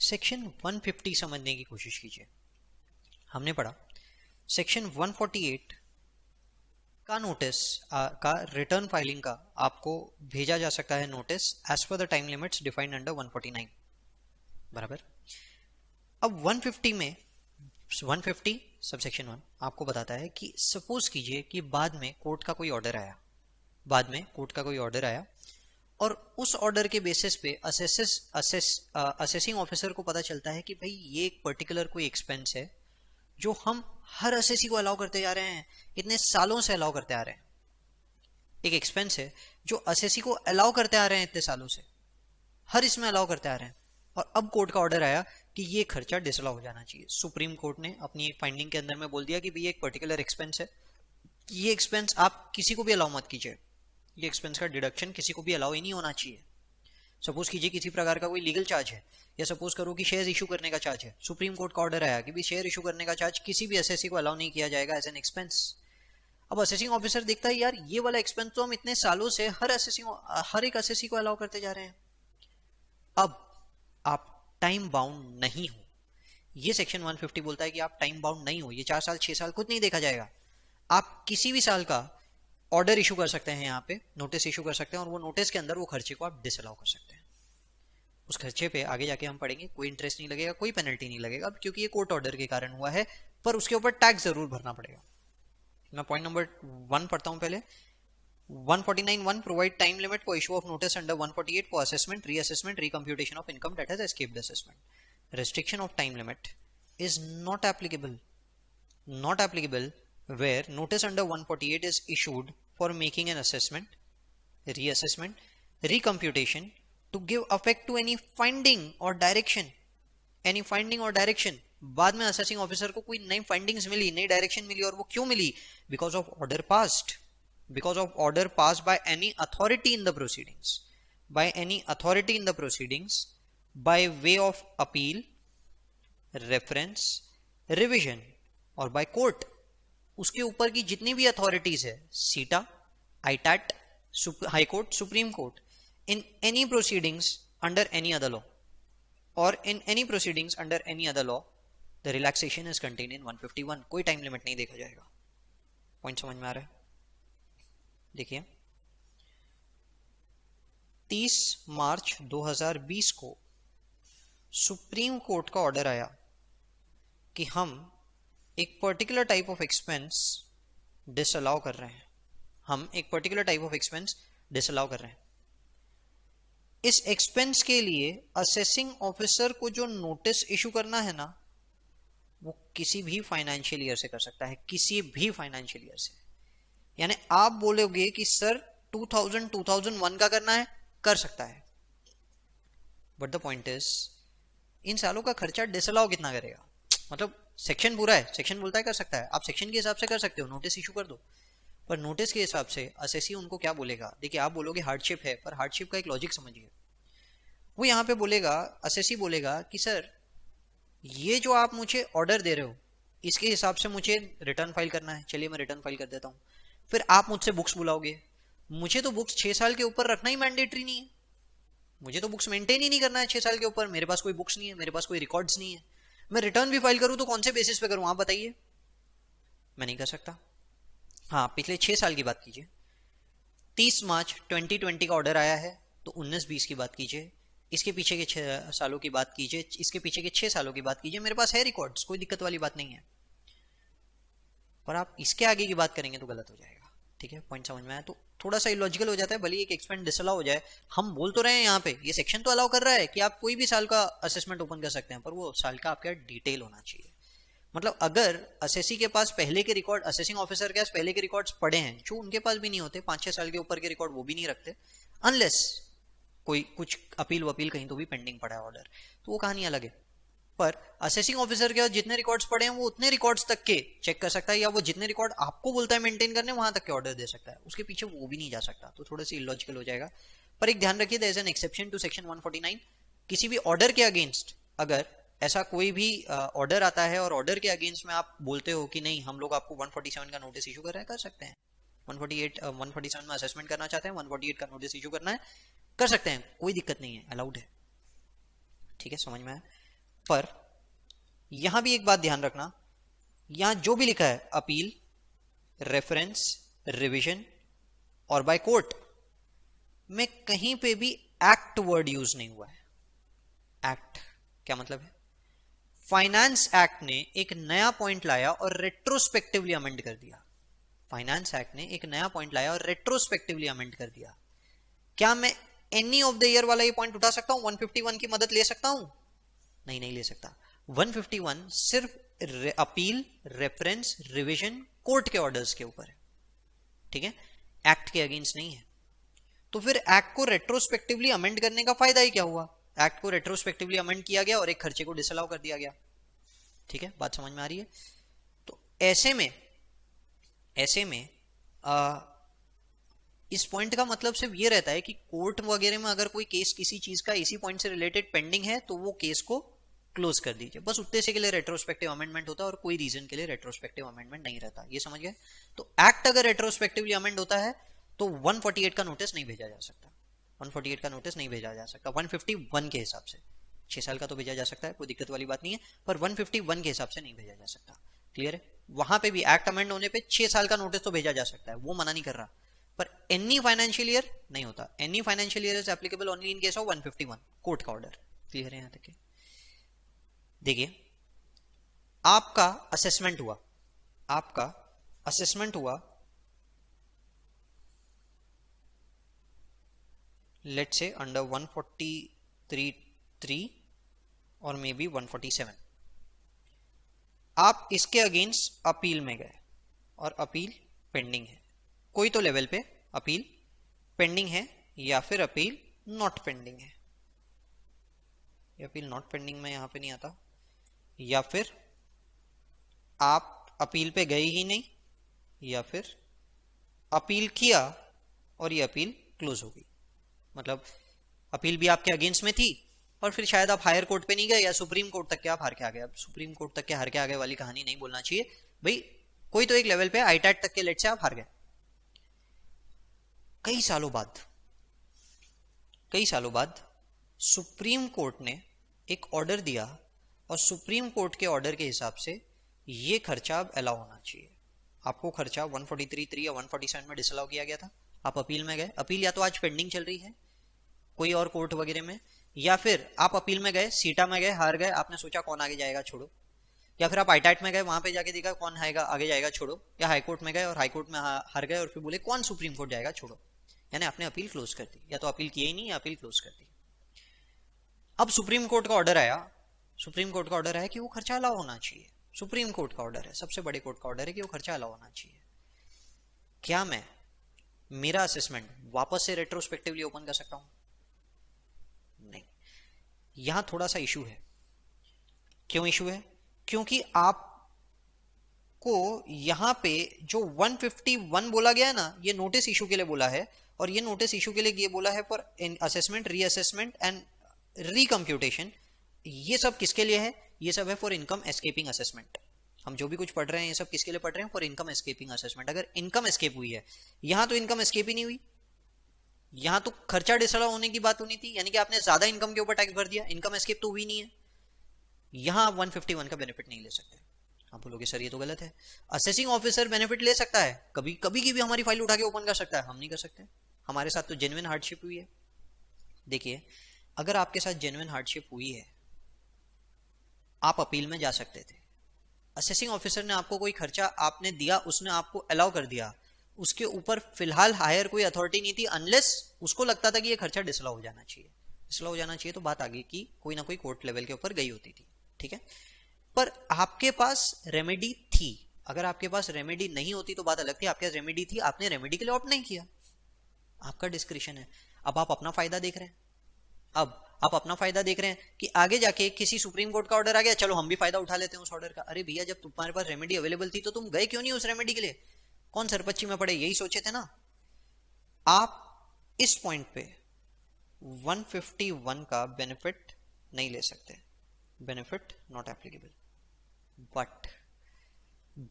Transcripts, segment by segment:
Section 150 समझने की कोशिश कीजिए। हमने पढ़ा सेक्शन 148 का नोटिस का रिटर्न फाइलिंग का आपको भेजा जा सकता है notice as per the time limits defined under 149 बराबर। अब 150 में 150 सबसेक्शन 1 आपको बताता है कि सपोज कीजिए कि बाद में कोर्ट का कोई ऑर्डर आया और उस ऑर्डर के बेसिस पे असेसिंग ऑफिसर को पता चलता है कि भाई ये एक पर्टिकुलर कोई एक्सपेंस है जो हम हर असेसी को अलाउ करते जा रहे हैं, इतने सालों से अलाउ करते आ रहे हैं। एक एक्सपेंस है जो असेसी को अलाउ करते आ रहे हैं इतने सालों से, हर इसमें अलाउ करते आ रहे हैं, और अब कोर्ट का ऑर्डर आया कि ये खर्चा डिसअलाउ हो जाना चाहिए। सुप्रीम कोर्ट ने अपनी एक फाइंडिंग के अंदर में बोल दिया कि भाई एक पर्टिकुलर एक्सपेंस है, ये एक्सपेंस आप किसी को भी अलाउ मत कीजिए, ये एक्सपेंस का डिडक्शन किसी को भी अलाउ ही नहीं होना चाहिए। सपोज कीजिए किसी प्रकार का कोई लीगल चार्ज है, या सपोज करो कि शेयर इशू करने का चार्ज है, सुप्रीम कोर्ट का ऑर्डर आया कि भी शेयर इशू करने का चार्ज किसी भी एसएससी को अलाउ नहीं किया जाएगा एज एन एक्सपेंस। अब असेसिंग ऑफिसर देखता है यार ये वाला एक्सपेंस तो हम इतने सालों से हर एक एसएससी को अलाउ करते जा रहे हैं, अब आप टाइम बाउंड नहीं हो। ये सेक्शन 150 बोलता है कि आप टाइम बाउंड नहीं हो, ये 4 साल 6 साल कुछ नहीं देखा जाएगा, आप किसी भी साल का ऑर्डर इशू कर सकते हैं, यहाँ पे नोटिस इशू कर सकते हैं, और वो नोटिस के अंदर वो खर्चे को आप डिसअलाउ कर सकते हैं। उस खर्चे पे आगे जाके हम पढ़ेंगे कोई इंटरेस्ट नहीं लगेगा, कोई पेनल्टी नहीं लगेगा, क्योंकि ये कोर्ट ऑर्डर के कारण हुआ है, पर उसके ऊपर टैक्स जरूर भरना पड़ेगा। मैं पॉइंट नंबर 1 पढ़ता हूं पहले। 149(1) provide time limit for issue of notice under 148 for assessment, reassessment, recomputation of income that has escaped assessment. Restriction of time limit is not applicable where notice under 148 is issued for making an assessment, reassessment, recomputation to give effect to any finding or direction. बाद में assessing officer को कोई नई findings मिली, नई direction मिली, और वो क्यों मिली? Because of order passed by any authority in the proceedings by way of appeal, reference, revision और by court। उसके ऊपर की जितनी भी अथॉरिटीज है, CITA, ITAT, high court, supreme court, in any proceedings under any other law or in any proceedings under any other law, the relaxation is contained in 151। कोई time limit नहीं देखा जाएगा। पॉइंट समझ में आ रहा है? देखिए 30 मार्च 2020 को सुप्रीम कोर्ट का ऑर्डर आया कि हम एक particular type of expense disallow कर रहे हैं। इस एक्सपेंस के लिए असेसिंग ऑफिसर को जो नोटिस इशू करना है ना, वो किसी भी फाइनेंशियल ईयर से कर सकता है, किसी भी फाइनेंशियल ईयर से। यानी आप बोलोगे कि सर 2001 का करना है, कर सकता है, but the point is in सालों का खर्चा डिसअलाउ कितना करेगा? मतलब सेक्शन पूरा है, सेक्शन बोलता है कर सकता है, आप सेक्शन के हिसाब से कर सकते हो, नोटिस इशू कर दो, पर नोटिस के हिसाब से असेसी उनको क्या बोलेगा? देखिए आप बोलोगे हार्डशिप है, पर हार्डशिप का एक लॉजिक समझिए। वो यहाँ पे बोलेगा, असेसी बोलेगा कि सर ये जो आप मुझे ऑर्डर दे रहे हो इसके हिसाब से मुझे रिटर्न फाइल करना है, चलिए मैं रिटर्न फाइल कर देता हूँ। फिर आप मुझसे बुक्स बुलाओगे, मुझे तो बुक्स 6 साल के ऊपर रखना ही मैंडेटरी नहीं है, मुझे तो बुक्स मेंटेन ही नहीं करना है 6 साल के ऊपर, मेरे पास कोई बुक्स नहीं है, मेरे पास कोई रिकॉर्ड्स नहीं है, मैं रिटर्न भी फाइल करूं तो कौन से बेसिस पे करूं आप बताइए? मैं नहीं कर सकता। हाँ, पिछले 6 साल की बात कीजिए, 30 मार्च 2020 का ऑर्डर आया है तो 19-20 की बात कीजिए, इसके पीछे के 6 सालों की बात कीजिए, इसके पीछे के 6 सालों की बात कीजिए, मेरे पास है रिकॉर्ड्स, कोई दिक्कत वाली बात नहीं है, पर आप इसके आगे की बात करेंगे तो गलत हो जाएगा। ठीक है, पॉइंट समझ में आया? तो थोड़ा सा इलॉजिकल हो जाता है, भले एक एक्सपेंस डिसअलाउ हो जाए, हम बोल तो रहे हैं यहाँ पे ये सेक्शन तो अलाउ कर रहा है कि आप कोई भी साल का असेसमेंट ओपन कर सकते हैं, पर वो साल का आपका डिटेल होना चाहिए। मतलब अगर असेसी के पास पहले के रिकॉर्ड, असेसिंग ऑफिसर के पास पहले के रिकॉर्ड्स पड़े हैं, जो उनके पास भी नहीं होते, 5-6 साल के ऊपर के रिकॉर्ड वो भी नहीं रखते, अनलेस कोई कुछ अपील वपील कहीं तो भी पेंडिंग पड़ा है ऑर्डर, तो वो कहानी अलग है। पर असेसिंग ऑफिसर के जितने रिकॉर्ड्स पड़े हैं वो उतने रिकॉर्ड्स तक के चेक कर सकता है, या वो जितने रिकॉर्ड आपको बोलता है मेंटेन करने वहां तक के ऑर्डर दे सकता है, उसके पीछे वो भी नहीं जा सकता, तो थोड़ा सी इलॉजिकल हो जाएगा। पर एक ध्यान रखिए, there is an exception to section 149। किसी भी ऑर्डर के अगेंस्ट अगर ऐसा कोई भी ऑर्डर आता है और ऑर्डर के अगेंस्ट में आप बोलते हो कि नहीं हम लोग आपको 147 का नोटिस इशू कर रहे हैं, कर सकते हैं। 147 में असेसमेंट करना चाहते हैं, 148 का नोटिस इशू करना है, कर सकते हैं, कोई दिक्कत नहीं है, अलाउड है। ठीक है, समझ में आया? पर यहां भी एक बात ध्यान रखना, यहां जो भी लिखा है अपील, रेफरेंस, रिवीजन और बाय कोर्ट में कहीं पे भी एक्ट वर्ड यूज नहीं हुआ है। एक्ट क्या मतलब है? फाइनेंस एक्ट ने एक नया पॉइंट लाया और रेट्रोस्पेक्टिवली अमेंड कर दिया। फाइनेंस एक्ट ने एक नया पॉइंट लाया और रेट्रोस्पेक्टिवली अमेंड कर दिया। क्या मैं एनी ऑफ द ईयर वाला ये पॉइंट उठा सकता हूं? 151 की मदद ले सकता हूं? नहीं, नहीं ले सकता। 151 सिर्फ अपील, रेफरेंस, रिवीजन, कोर्ट के ऑर्डर्स के ऊपर है, ठीक है, एक्ट के अगेंस्ट नहीं है। तो फिर एक्ट को रेट्रोस्पेक्टिवली अमेंड करने का फायदा ही क्या हुआ? एक्ट को रेट्रोस्पेक्टिवली अमेंड किया गया और एक खर्चे को डिसअलाउ कर दिया गया, ठीक है, बात समझ में आ रही है? तो ऐसे में इस पॉइंट का मतलब सिर्फ ये रहता है कि कोर्ट वगैरह में अगर कोई केस किसी चीज का इसी पॉइंट से रिलेटेड पेंडिंग है तो वो केस को क्लोज कर दीजिए, बस उतने से के लिए रेट्रोस्पेक्टिव अमेंडमेंट होता है और कोई रीजन के लिए रेट्रोस्पेक्टिव अमेंडमेंट नहीं रहता। ये समझ गए? तो एक्ट अगर रेट्रोस्पेक्टिवली अमेंड होता है तो 148 का नोटिस नहीं भेजा जा सकता, 148 का नोटिस नहीं भेजा जा सकता 151 के हिसाब से। 6 साल का तो भेजा जा सकता है, कोई दिक्कत वाली बात नहीं है, पर 151 के हिसाब से नहीं भेजा जा सकता। क्लियर है? वहां पे भी एक्ट अमेंड होने पे 6 साल का नोटिस तो भेजा जा सकता है, वो मना नहीं कर रहा, पर एनी फाइनेंशियल ईयर नहीं होता। Any financial year is applicable only in case of 151 court का ऑर्डर। क्लियर है यहां तक? देखिए, आपका असेसमेंट हुआ, लेट से अंडर 143(3) और मे बी 147। आप इसके अगेंस्ट अपील में गए और अपील पेंडिंग है, कोई तो लेवल पे अपील पेंडिंग है या फिर अपील नॉट पेंडिंग है। अपील नॉट पेंडिंग में यहां पे नहीं आता, या फिर आप अपील पे गए ही नहीं, या फिर अपील किया और ये अपील क्लोज हो गई। मतलब अपील भी आपके अगेंस्ट में थी और फिर शायद आप हायर कोर्ट पे नहीं गए या सुप्रीम कोर्ट तक के आप हार के आ गए। अब सुप्रीम कोर्ट तक के हार के आ गए वाली कहानी नहीं बोलना चाहिए भाई, कोई तो एक लेवल पे आईटैट तक के लेट से आप हार गए। कई सालों बाद सुप्रीम कोर्ट ने एक ऑर्डर दिया और सुप्रीम कोर्ट के ऑर्डर के हिसाब से ये खर्चा अब अलाउ होना चाहिए। आपको खर्चा 143(3) या 147 में डिसअलाउ किया गया था, आप अपील में गए, अपील या तो आज पेंडिंग चल रही है कोई और कोर्ट वगैरह में, या फिर आप अपील में गए, सीटा में गए, हार गए, आपने सोचा कौन आगे जाएगा छोड़ो, या फिर आप आईटैट में गए, वहां पे जाके देखा कौन आगे जाएगा छोड़ो, या हाईकोर्ट में गए और हाईकोर्ट में हार गए और फिर बोले कौन सुप्रीम कोर्ट जाएगा छोड़ो, यानी आपने अपील क्लोज कर दी, या तो अपील किए ही नहीं या अपील क्लोज कर दी। अब सुप्रीम कोर्ट का ऑर्डर आया कि वो खर्चा अलाउ होना चाहिए। सुप्रीम कोर्ट का ऑर्डर है, सबसे बड़े कोर्ट का ऑर्डर है कि वो खर्चा अलाउ होना चाहिए। क्या मैं मेरा असेसमेंट वापस से रेट्रोस्पेक्टिवली ओपन कर सकता हूं? नहीं। यहां थोड़ा सा इशू है। क्यों इशू है? क्योंकि आपको यहां पे जो 151 बोला गया है ना, ये नोटिस इशू के लिए बोला है, और ये नोटिस इशू के लिए ये बोला है फॉर असेसमेंट, रीअसेसमेंट एंड रिकम्प्यूटेशन। ये सब किसके लिए है? ये सब है फॉर इनकम एस्केपिंग असेसमेंट। हम जो भी कुछ पढ़ रहे हैं ये सब किसके लिए पढ़ रहे हैं? For income escaping assessment. अगर इनकम एस्केप हुई है, यहां तो इनकम एस्केप ही नहीं हुई, यहां तो खर्चा डिसअलाउ होने की बात होनी थी, यानी कि आपने ज्यादा इनकम के ऊपर टैक्स भर दिया, इनकम एस्केप तो हुई नहीं है। यहां आप 151 का बेनिफिट नहीं ले सकते। आप बोलोगे सर ये तो गलत है। असेसिंग ऑफिसर बेनिफिट ले सकता है, कभी कभी की भी हमारी फाइल उठा के ओपन कर सकता है, हम नहीं कर सकते। हमारे साथ तो जेन्युइन हार्डशिप हुई है। देखिए, अगर आपके साथ जेन्युइन हार्डशिप हुई है, आप अपील में जा सकते थे। असेसिंग ऑफिसर ने आपको कोई खर्चा आपने दिया, उसने आपको अलाउ कर दिया, उसके ऊपर फिलहाल हायर कोई अथॉरिटी नहीं थी, अनलेस उसको लगता था कि ये खर्चा डिसअलाउ हो जाना चाहिए। डिसअलाउ हो जाना चाहिए तो बात आगे की कोई ना कोई कोर्ट लेवल के ऊपर गई होती थी, ठीक है। पर आपके पास रेमेडी थी। अगर आपके पास रेमेडी नहीं होती तो बात अलग थी, आपके पास रेमेडी थी, आपने रेमेडी के लिए ऑप्ट नहीं किया, आपका डिस्क्रिशन है। अब आप अपना फायदा देख रहे हैं, अब आप अपना फायदा देख रहे हैं कि आगे जाके किसी सुप्रीम कोर्ट का ऑर्डर आ गया, चलो हम भी फायदा उठा लेते हैं उस ऑर्डर का। अरे भैया, जब तुम्हारे पास रेमेडी अवेलेबल थी तो तुम गए क्यों नहीं उस रेमेडी के लिए? कौन सरपच्ची में पड़े, यही सोचे थे ना। आप इस पॉइंट पे 151 का बेनिफिट नहीं ले सकते, benefit not applicable. But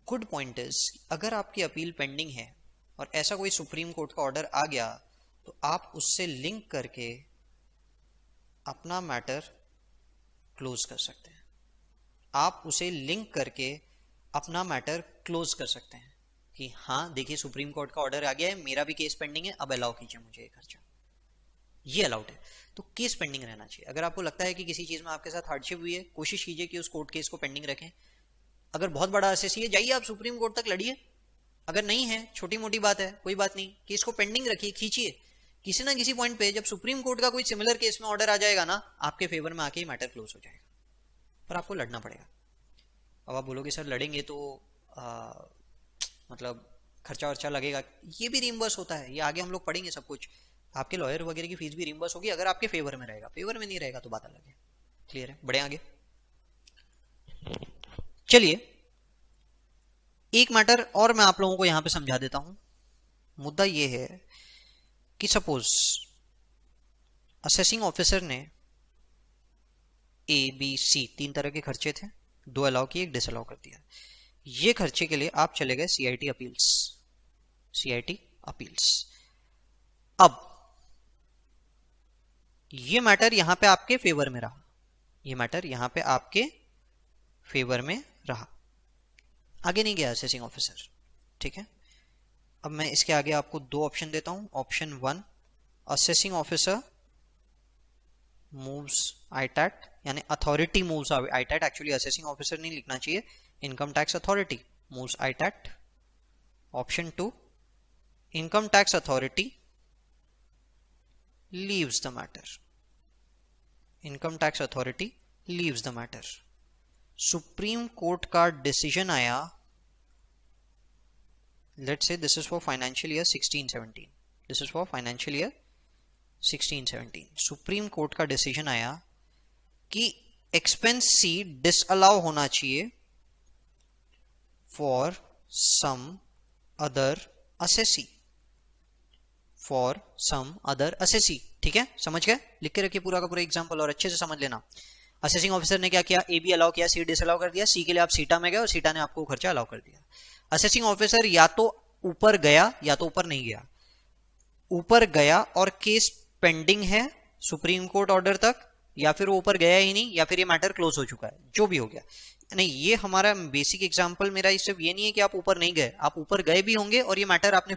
good point is, अगर आपकी अपील पेंडिंग है और ऐसा कोई सुप्रीम कोर्ट का ऑर्डर आ गया तो आप उससे लिंक करके अपना मैटर क्लोज कर सकते हैं। आप उसे लिंक करके अपना मैटर क्लोज कर सकते हैं कि हाँ देखिए सुप्रीम कोर्ट का ऑर्डर आ गया है, मेरा भी केस पेंडिंग है, अब अलाउ कीजिए मुझे ये खर्चा, ये अलाउड है। तो केस पेंडिंग रहना चाहिए। अगर आपको लगता है कि किसी चीज में आपके साथ हार्डशिप हुई है, कोशिश कीजिए कि उस कोर्ट केस को पेंडिंग रखें। अगर बहुत बड़ा एसएससी है, जाइए आप सुप्रीम कोर्ट तक लड़िए। अगर नहीं है, छोटी मोटी बात है, कोई बात नहीं, केस को पेंडिंग रखिए, खींचिए। किसी ना किसी पॉइंट पे जब सुप्रीम कोर्ट का कोई सिमिलर केस में ऑर्डर आ जाएगा ना, आपके फेवर में आके ही मैटर क्लोज हो जाएगा, पर आपको लड़ना पड़ेगा। अब आप बोलोगे सर लड़ेंगे तो मतलब खर्चा वर्चा लगेगा, ये भी रिम्बर्स होता है, ये आगे हम लोग पढ़ेंगे सब कुछ। आपके लॉयर वगैरह की फीस भी रिम्बर्स होगी अगर आपके फेवर में रहेगा, फेवर में नहीं रहेगा तो बात अलग है। क्लियर है? बढ़े आगे। चलिए एक मैटर और मैं आप लोगों को यहां पे समझा देता हूं। मुद्दा ये है कि सपोज असेसिंग ऑफिसर ने ए बी सी 3 तरह के खर्चे थे, 2 अलाउ किए, 1 डिसअलाउ कर दिया। ये खर्चे के लिए आप चले गए सीआईटी अपील्स, सीआईटी अपील्स। अब ये मैटर यहां पे आपके फेवर में रहा, ये मैटर यहां पे आपके फेवर में रहा, आगे नहीं गया असेसिंग ऑफिसर। ठीक है, अब मैं इसके आगे आपको 2 ऑप्शन देता हूं। Option 1, assessing officer moves ITAT, यानी authority moves ITAT, actually assessing officer नहीं लिखना चाहिए, income tax authority moves ITAT. Option 2, income tax authority leaves the matter, income tax authority leaves the matter. Supreme court का decision आया, let's say this is for financial year 16-17, this is for financial year 16-17। Supreme court का decision आया कि expenses disallow होना चाहिए for some other assessee, for some other assessee. ठीक है, समझ गए? लिख के रखिए पूरा का पूरा एग्जांपल और अच्छे से समझ लेना। असेसिंग ऑफिसर ने क्या किया, ए बी अलाउ किया, सी डिसअलाउ कर दिया। सी के लिए आप सीटा में गए और सीटा ने आपको खर्चा अलाउ कर दिया। असेसिंग ऑफिसर या तो ऊपर गया या तो ऊपर नहीं गया, ऊपर गया और केस पेंडिंग है सुप्रीम कोर्ट ऑर्डर तक, या फिर वो ऊपर गया ही नहीं, या फिर ये मैटर क्लोज हो चुका है, जो भी हो गया। नहीं, ये हमारा बेसिक एग्जांपल मेरा सिर्फ ये नहीं है कि आप ऊपर नहीं गए, आप ऊपर गए भी होंगे और ये मैटर आपने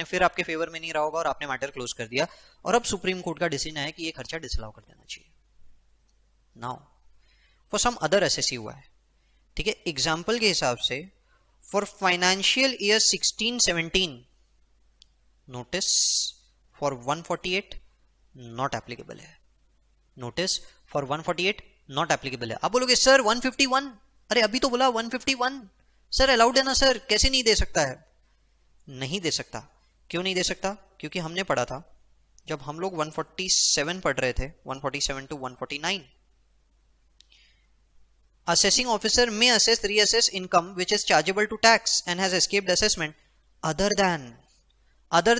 फिर आपके फेवर में नहीं रहा होगा और आपने मैटर क्लोज कर दिया, और अब सुप्रीम कोर्ट का डिसीजन है कि ये खर्चा डिसअलाउ कर देना चाहिए। Now for some other assessee हुआ है, ठीक है, एग्जांपल के हिसाब से for financial year 16-17 notice for 148 not applicable है, नोटिस फॉर 148 नॉट एप्लीकेबल है। आप बोलोगे सर 151, अरे अभी तो बोला 151 सर अलाउड है ना सर, कैसे नहीं दे सकता है? नहीं दे सकता। क्यों नहीं दे सकता? क्योंकि हमने पढ़ा था जब हम लोग 147 पढ़ रहे थे, 147 to 149, assessing officer may assess reassess income which is chargeable to tax and has escaped assessment other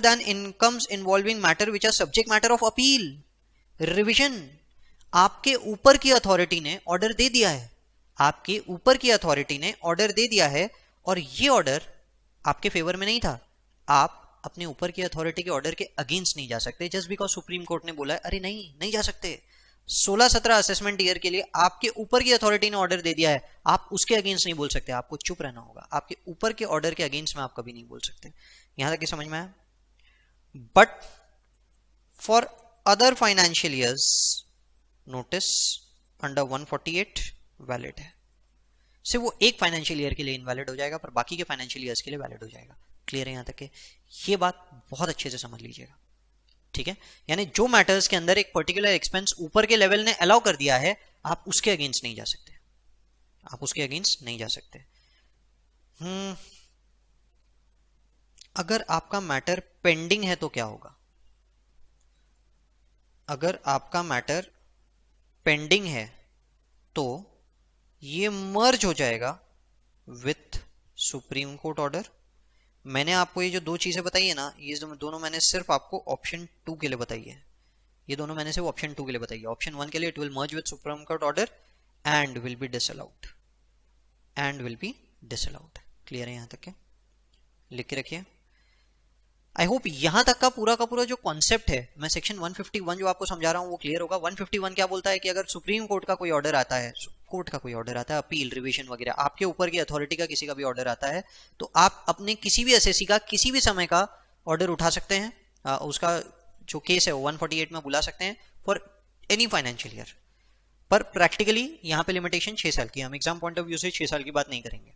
than incomes involving matter which are subject matter of appeal revision। आपके ऊपर की अथॉरिटी ने ऑर्डर दे दिया है, आपके ऊपर की अथॉरिटी ने ऑर्डर दे दिया है, और ये ऑर्डर आपके फेवर में नहीं था। आप अपने ऊपर की अथॉरिटी के ऑर्डर के अगेंस्ट नहीं जा सकते जस्ट बिकॉज सुप्रीम कोर्ट ने बोला है, अरे नहीं जा सकते। 16-17 असेसमेंट ईयर के लिए आपके ऊपर की अथॉरिटी ने ऑर्डर दे दिया है, आप उसके अगेंस्ट नहीं बोल सकते, आपको चुप रहना होगा। आपके ऊपर के ऑर्डर के अगेंस्ट में आप कभी नहीं बोल सकते। यहां तक कि समझ में आया? But for other financial years notice under 148 valid है। सिर्फ वो एक फाइनेंशियल ईयर के लिए इनवैलिड हो जाएगा, पर बाकी के फाइनेंशियल ईयर्स के लिए वैलिड हो जाएगा। क्लियर है यहां तक के? ये बात बहुत अच्छे से समझ लीजिएगा, ठीक है। यानी जो मैटर्स के अंदर एक पर्टिकुलर एक्सपेंस ऊपर के लेवल ने अलाउ कर दिया है, आप उसके अगेंस्ट नहीं जा सकते, आप उसके अगेंस्ट नहीं जा सकते। अगर आपका मैटर पेंडिंग है तो क्या होगा? अगर आपका मैटर पेंडिंग है तो ये मर्ज हो जाएगा विथ सुप्रीम कोर्ट ऑर्डर। मैंने आपको ये जो 2 चीजें बताई है ना, ये दोनों मैंने सिर्फ आपको ऑप्शन 2 के लिए बताई है, ये दोनों मैंने सिर्फ ऑप्शन 2 के लिए बताई है। ऑप्शन 1 के लिए it will merge with supreme court order and will be disallowed, and will be disallowed. Clear है यहां तक के? लिख के रखिए। आई होप यहां तक का पूरा जो कॉन्सेप्ट है, मैं सेक्शन 151 जो आपको समझा रहा हूं वो क्लियर होगा। 151 क्या बोलता है कि अगर सुप्रीम कोर्ट का कोई ऑर्डर आता है, कोर्ट का कोई ऑर्डर आता है, अपील, रिवीजन वगैरह, आपके ऊपर की अथॉरिटी का किसी का भी ऑर्डर आता है, तो आप अपने किसी भी एसएससी का किसी भी समय का ऑर्डर उठा सकते हैं, उसका जो केस है वो 148 में बुला सकते हैं फॉर एनी फाइनेंशियल ईयर। पर प्रैक्टिकली यहाँ पे लिमिटेशन 6 साल की, हम एग्जाम पॉइंट ऑफ व्यू से 6 साल की बात नहीं करेंगे।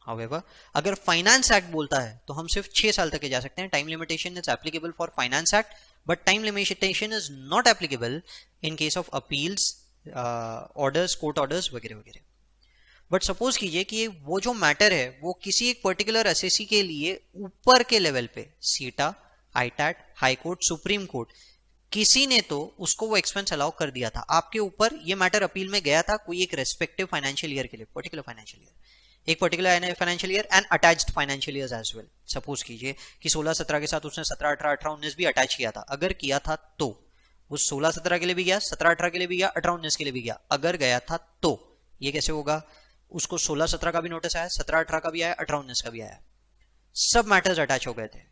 हाउएवर अगर फाइनेंस एक्ट बोलता है तो हम सिर्फ 6 साल तक जा सकते हैं। Time limitation is applicable for finance act, but time limitation is not applicable in case of appeals, orders, court orders वगैरह वगैरह। बट सपोज कीजिए कि वो जो मैटर है वो किसी एक पर्टिकुलर एसएससी के लिए ऊपर के लेवल पे, सीटा, ITAT, high court, supreme court, किसी ने तो उसको वो एक्सपेंस अलाउ कर दिया था, आपके ऊपर ये मैटर अपील में गया था कोई एक रेस्पेक्टिव फाइनेंशियल ईयर के लिए, पर्टिकुलर फाइनेंशियल ईयर, एक particular financial year and attached financial years as well. Suppose कीजिए कि 16-17 के साथ उसने 17-18-18-19 भी अटैच किया था, अगर किया था तो वो 16-17 के लिए भी गया, 17-18 के लिए भी गया, 18-19 के लिए भी गया, अगर गया था तो ये कैसे होगा, उसको 16-17 का भी नोटिस आया, 17-18 का भी आया, 18-19 का भी आया, सब मैटर्स अटैच हो गए थे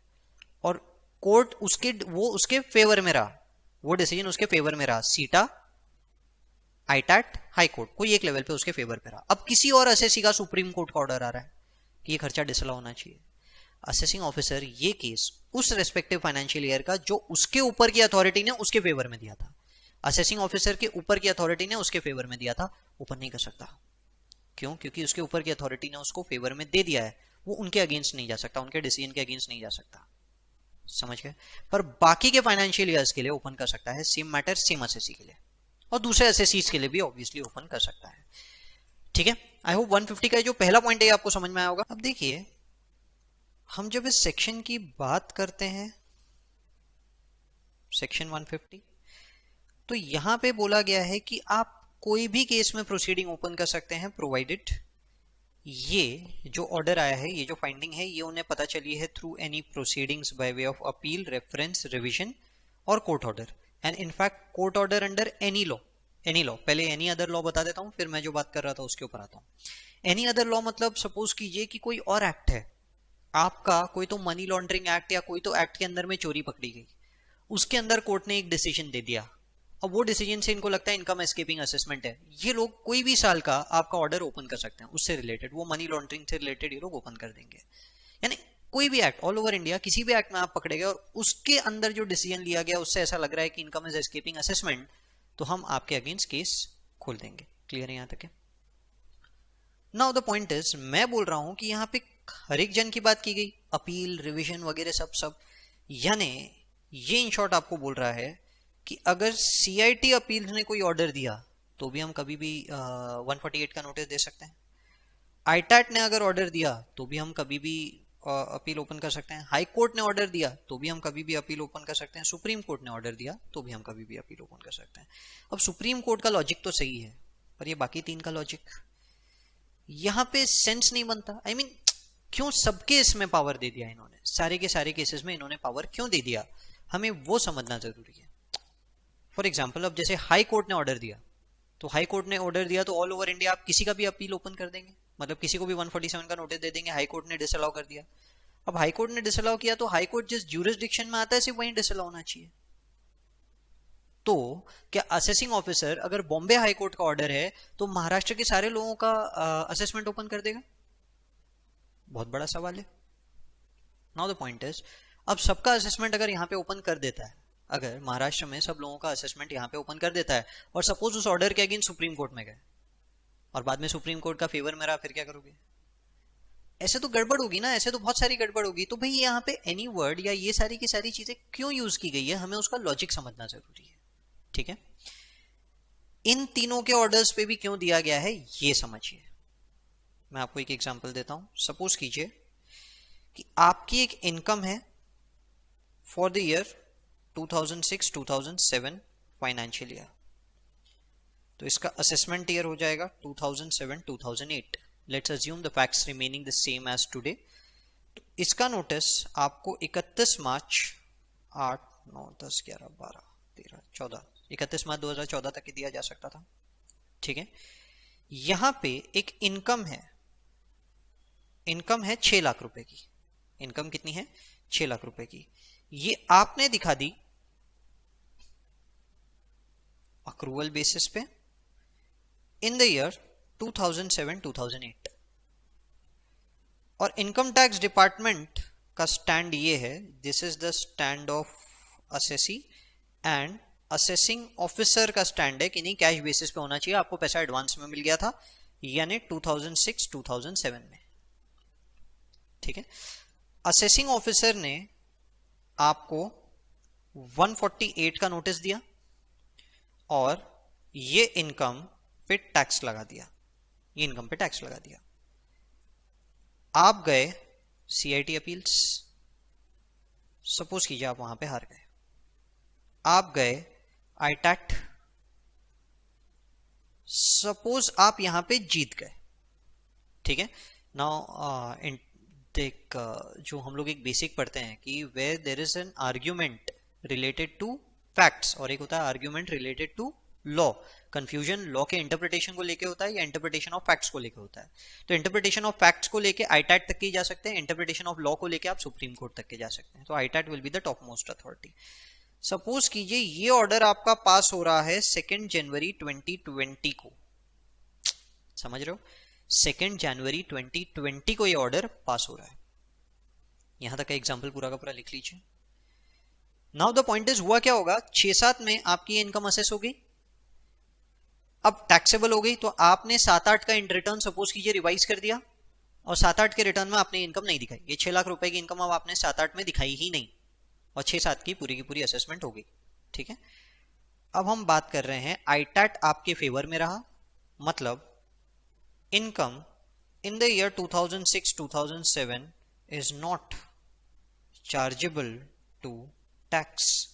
और कोर्ट उसके फेवर में रहा, वो डिसीजन उसके फेवर में रहा, सीटा, आईटैट, हाई कोर्ट, कोई एक लेवल पे उसके फेवर पे रहा। अब किसी और एसएससी का सुप्रीम कोर्ट का ऑर्डर आ रहा है कि ये खर्चा डिसअलाउ होना चाहिए। असेसिंग ऑफिसर ये केस उस रेस्पेक्टिव फाइनेंशियल ईयर का जो उसके ऊपर की अथॉरिटी ने उसके फेवर में दिया था, असेसिंग ऑफिसर के ऊपर की अथॉरिटी ने उसके फेवर में दिया था, ऊपर नहीं कर सकता। क्यों? क्योंकि उसके ऊपर की अथॉरिटी ने उसको फेवर में दे दिया है, वो उनके अगेंस्ट नहीं जा सकता, उनके डिसीजन के अगेंस्ट नहीं जा सकता। समझ गए? पर बाकी के फाइनेंशियल ईयर्स के लिए ओपन कर सकता है, सेम मैटर सेम एसएससी के लिए, और दूसरे एसएससीज के लिए भी ऑब्वियसली ओपन कर सकता है। ठीक है, आई होप 150 का जो पहला पॉइंट है आपको समझ में आया होगा। अब देखिए, हम जब इस सेक्शन की बात करते हैं, सेक्शन 150, तो यहां पे बोला गया है कि आप कोई भी केस में प्रोसीडिंग ओपन कर सकते हैं, प्रोवाइडेड ये जो ऑर्डर आया है, ये जो फाइंडिंग है, ये उन्हें पता चली है through any proceedings by way of appeal, reference, revision और court order, and in fact court order under any law. Any law, पहले एनी अदर लॉ बता देता हूं, फिर मैं जो बात कर रहा था उसके ऊपर आता हूं। एनी अदर लॉ मतलब सपोज कीजिए कि कोई और एक्ट है आपका, कोई तो मनी लॉन्ड्रिंग एक्ट या कोई तो एक्ट के अंदर में चोरी पकड़ी गई, उसके अंदर कोर्ट ने एक डिसीजन दे दिया, अब वो डिसीजन से इनको लगता है इनकम एस्केपिंग असेसमेंट है, ये लोग कोई भी साल का आपका ऑर्डर ओपन कर सकते हैं उससे रिलेटेड, वो मनी लॉन्ड्रिंग से रिलेटेड ये लोग ओपन कर देंगे। यानी कोई भी एक्ट ऑल ओवर इंडिया, किसी भी एक्ट में आप पकड़े गए और उसके अंदर जो डिसीजन लिया गया उससे ऐसा लग रहा है कि इनकम इज एस्केपिंग असेसमेंट, तो हम आपके अगेंस्ट केस खोल देंगे। क्लियर है यहां तक? नाउ द पॉइंट इज, मैं बोल रहा हूं कि यहां पे हर एक जन की बात की गई, अपील, रिवीजन वगैरह सब सब, यानी ये इन शॉर्ट आपको बोल रहा है कि अगर सीआईटी अपील ने कोई ऑर्डर दिया तो भी हम कभी भी 148 का नोटिस दे सकते हैं। आईटैट ने अगर ऑर्डर दिया तो भी हम कभी भी अपील ओपन कर सकते हैं। हाई कोर्ट ने ऑर्डर दिया तो भी हम कभी भी अपील ओपन कर सकते हैं। सुप्रीम कोर्ट ने ऑर्डर दिया तो भी हम कभी भी अपील ओपन कर सकते हैं। अब सुप्रीम कोर्ट का लॉजिक तो सही है, पर ये बाकी तीन का लॉजिक यहां पे सेंस नहीं बनता। आई मीन क्यों सबके इसमें पावर दे दिया इन्होंने, सारे के सारे केसेस में इन्होंने पावर क्यों दे दिया, हमें वो समझना जरूरी है। फॉर एग्जाम्पल, अब जैसे हाई कोर्ट ने ऑर्डर दिया, तो हाई कोर्ट ने ऑर्डर दिया तो ऑल ओवर इंडिया आप किसी का भी अपील ओपन कर देंगे, मतलब किसी को भी 147 का नोटिस दे देंगे। हाई कोर्ट ने डिसअलाउ कर दिया, अब हाई कोर्ट ने डिसअलाउ किया तो हाई कोर्ट जिस ज्यूरिसडिक्शन में आता है सिर्फ वहीं डिसअलाउ होना चाहिए। तो क्या असेसिंग ऑफिसर अगर बॉम्बे हाई कोर्ट का ऑर्डर है तो महाराष्ट्र के सारे लोगों का असेसमेंट ओपन कर देगा? बहुत बड़ा सवाल है। नाउ द पॉइंट इज, अब सबका असेसमेंट अगर यहाँ पे ओपन कर देता है, अगर महाराष्ट्र में सब लोगों का असेसमेंट यहाँ पे ओपन कर देता है और सपोज उस ऑर्डर के अगेंस्ट सुप्रीम कोर्ट में गए और बाद में सुप्रीम कोर्ट का फेवर में रहा, फिर क्या करोगे? ऐसे तो गड़बड़ होगी ना, ऐसे तो बहुत सारी गड़बड़ होगी। तो भाई यहाँ पे एनी वर्ड या ये सारी की सारी चीजें क्यों यूज की गई है, हमें उसका लॉजिक समझना जरूरी है। ठीक है, इन तीनों के ऑर्डर्स पे भी क्यों दिया गया है ये समझिए। मैं आपको एक एग्जांपल देता हूं। सपोज कीजिए कि आपकी एक इनकम है for the year 2006-2007 financial year, तो इसका असेसमेंट ईयर हो जाएगा 2007-2008। Let's assume the facts remaining the same as today. तो इसका नोटिस आपको 31 मार्च 8, 9, 10, 11, 12, 13, 14, 31 मार्च 2014 तक ही दिया जा सकता था। ठीक है, यहां पे एक इनकम है, इनकम है 6 लाख रुपए की। इनकम कितनी है? 6 लाख रुपए की। ये आपने दिखा दी अक्रूवल बेसिस पे इन द ईयर 2007-2008। और इनकम टैक्स डिपार्टमेंट का स्टैंड ये है, this is the stand of assessee, and assessing officer का स्टैंड है कि नहीं, कैश बेसिस पे होना चाहिए, आपको पैसा एडवांस में मिल गया था, यानी 2006-2007 में। ठीक है, असेसिंग ऑफिसर ने आपको 148 का नोटिस दिया और ये इनकम पे टैक्स लगा दिया, ये इनकम पे टैक्स लगा दिया। आप गए सीआईटी अपील्स, सपोज कीजिए आप वहां पे हार गए, आप गए आईटैट, सपोज आप यहां पे जीत गए। ठीक है, नाउ देख, जो हम लोग एक बेसिक पढ़ते हैं कि where there is an argument related to facts और एक होता है argument related to law. Confusion law के इंटरप्रिटेशन को लेके होता है या इंटरप्रिटेशन ऑफ फैक्ट्स को लेके होता है। तो इंटरप्रिटेशन ऑफ फैक्ट्स को लेके आईटैट तक के जा सकते हैं, इंटरप्रिटेशन ऑफ लॉ को लेके आप सुप्रीम कोर्ट तक के जा सकते हैं। तो ITAT will be the top most authority. Suppose कीजिए ये ऑर्डर आपका पास हो रहा है 2 जनवरी 2020 को, समझ रहे हो, 2 जनवरी 2020 को ये ऑर्डर पास हो रहा है। यहां तक का एग्जाम्पल पूरा का पूरा लिख लीजिए। नाउ द पॉइंट इज, हुआ क्या होगा, 6-7 में आपकी ये इनकम असेस हो गई, अब टैक्सेबल हो गई, तो आपने 7-8 का रिटर्न सपोज कीजिए रिवाइज कर दिया और 7-8 के रिटर्न में आपने इनकम नहीं दिखाई। ये 6 लाख रुपए की इनकम अब आपने 7-8 में दिखाई ही नहीं और 6-7 की पूरी असेसमेंट हो गई। ठीक है, अब हम बात कर रहे हैं आईटैट आपके फेवर में रहा, मतलब income in the year 2006-2007 is not chargeable to tax,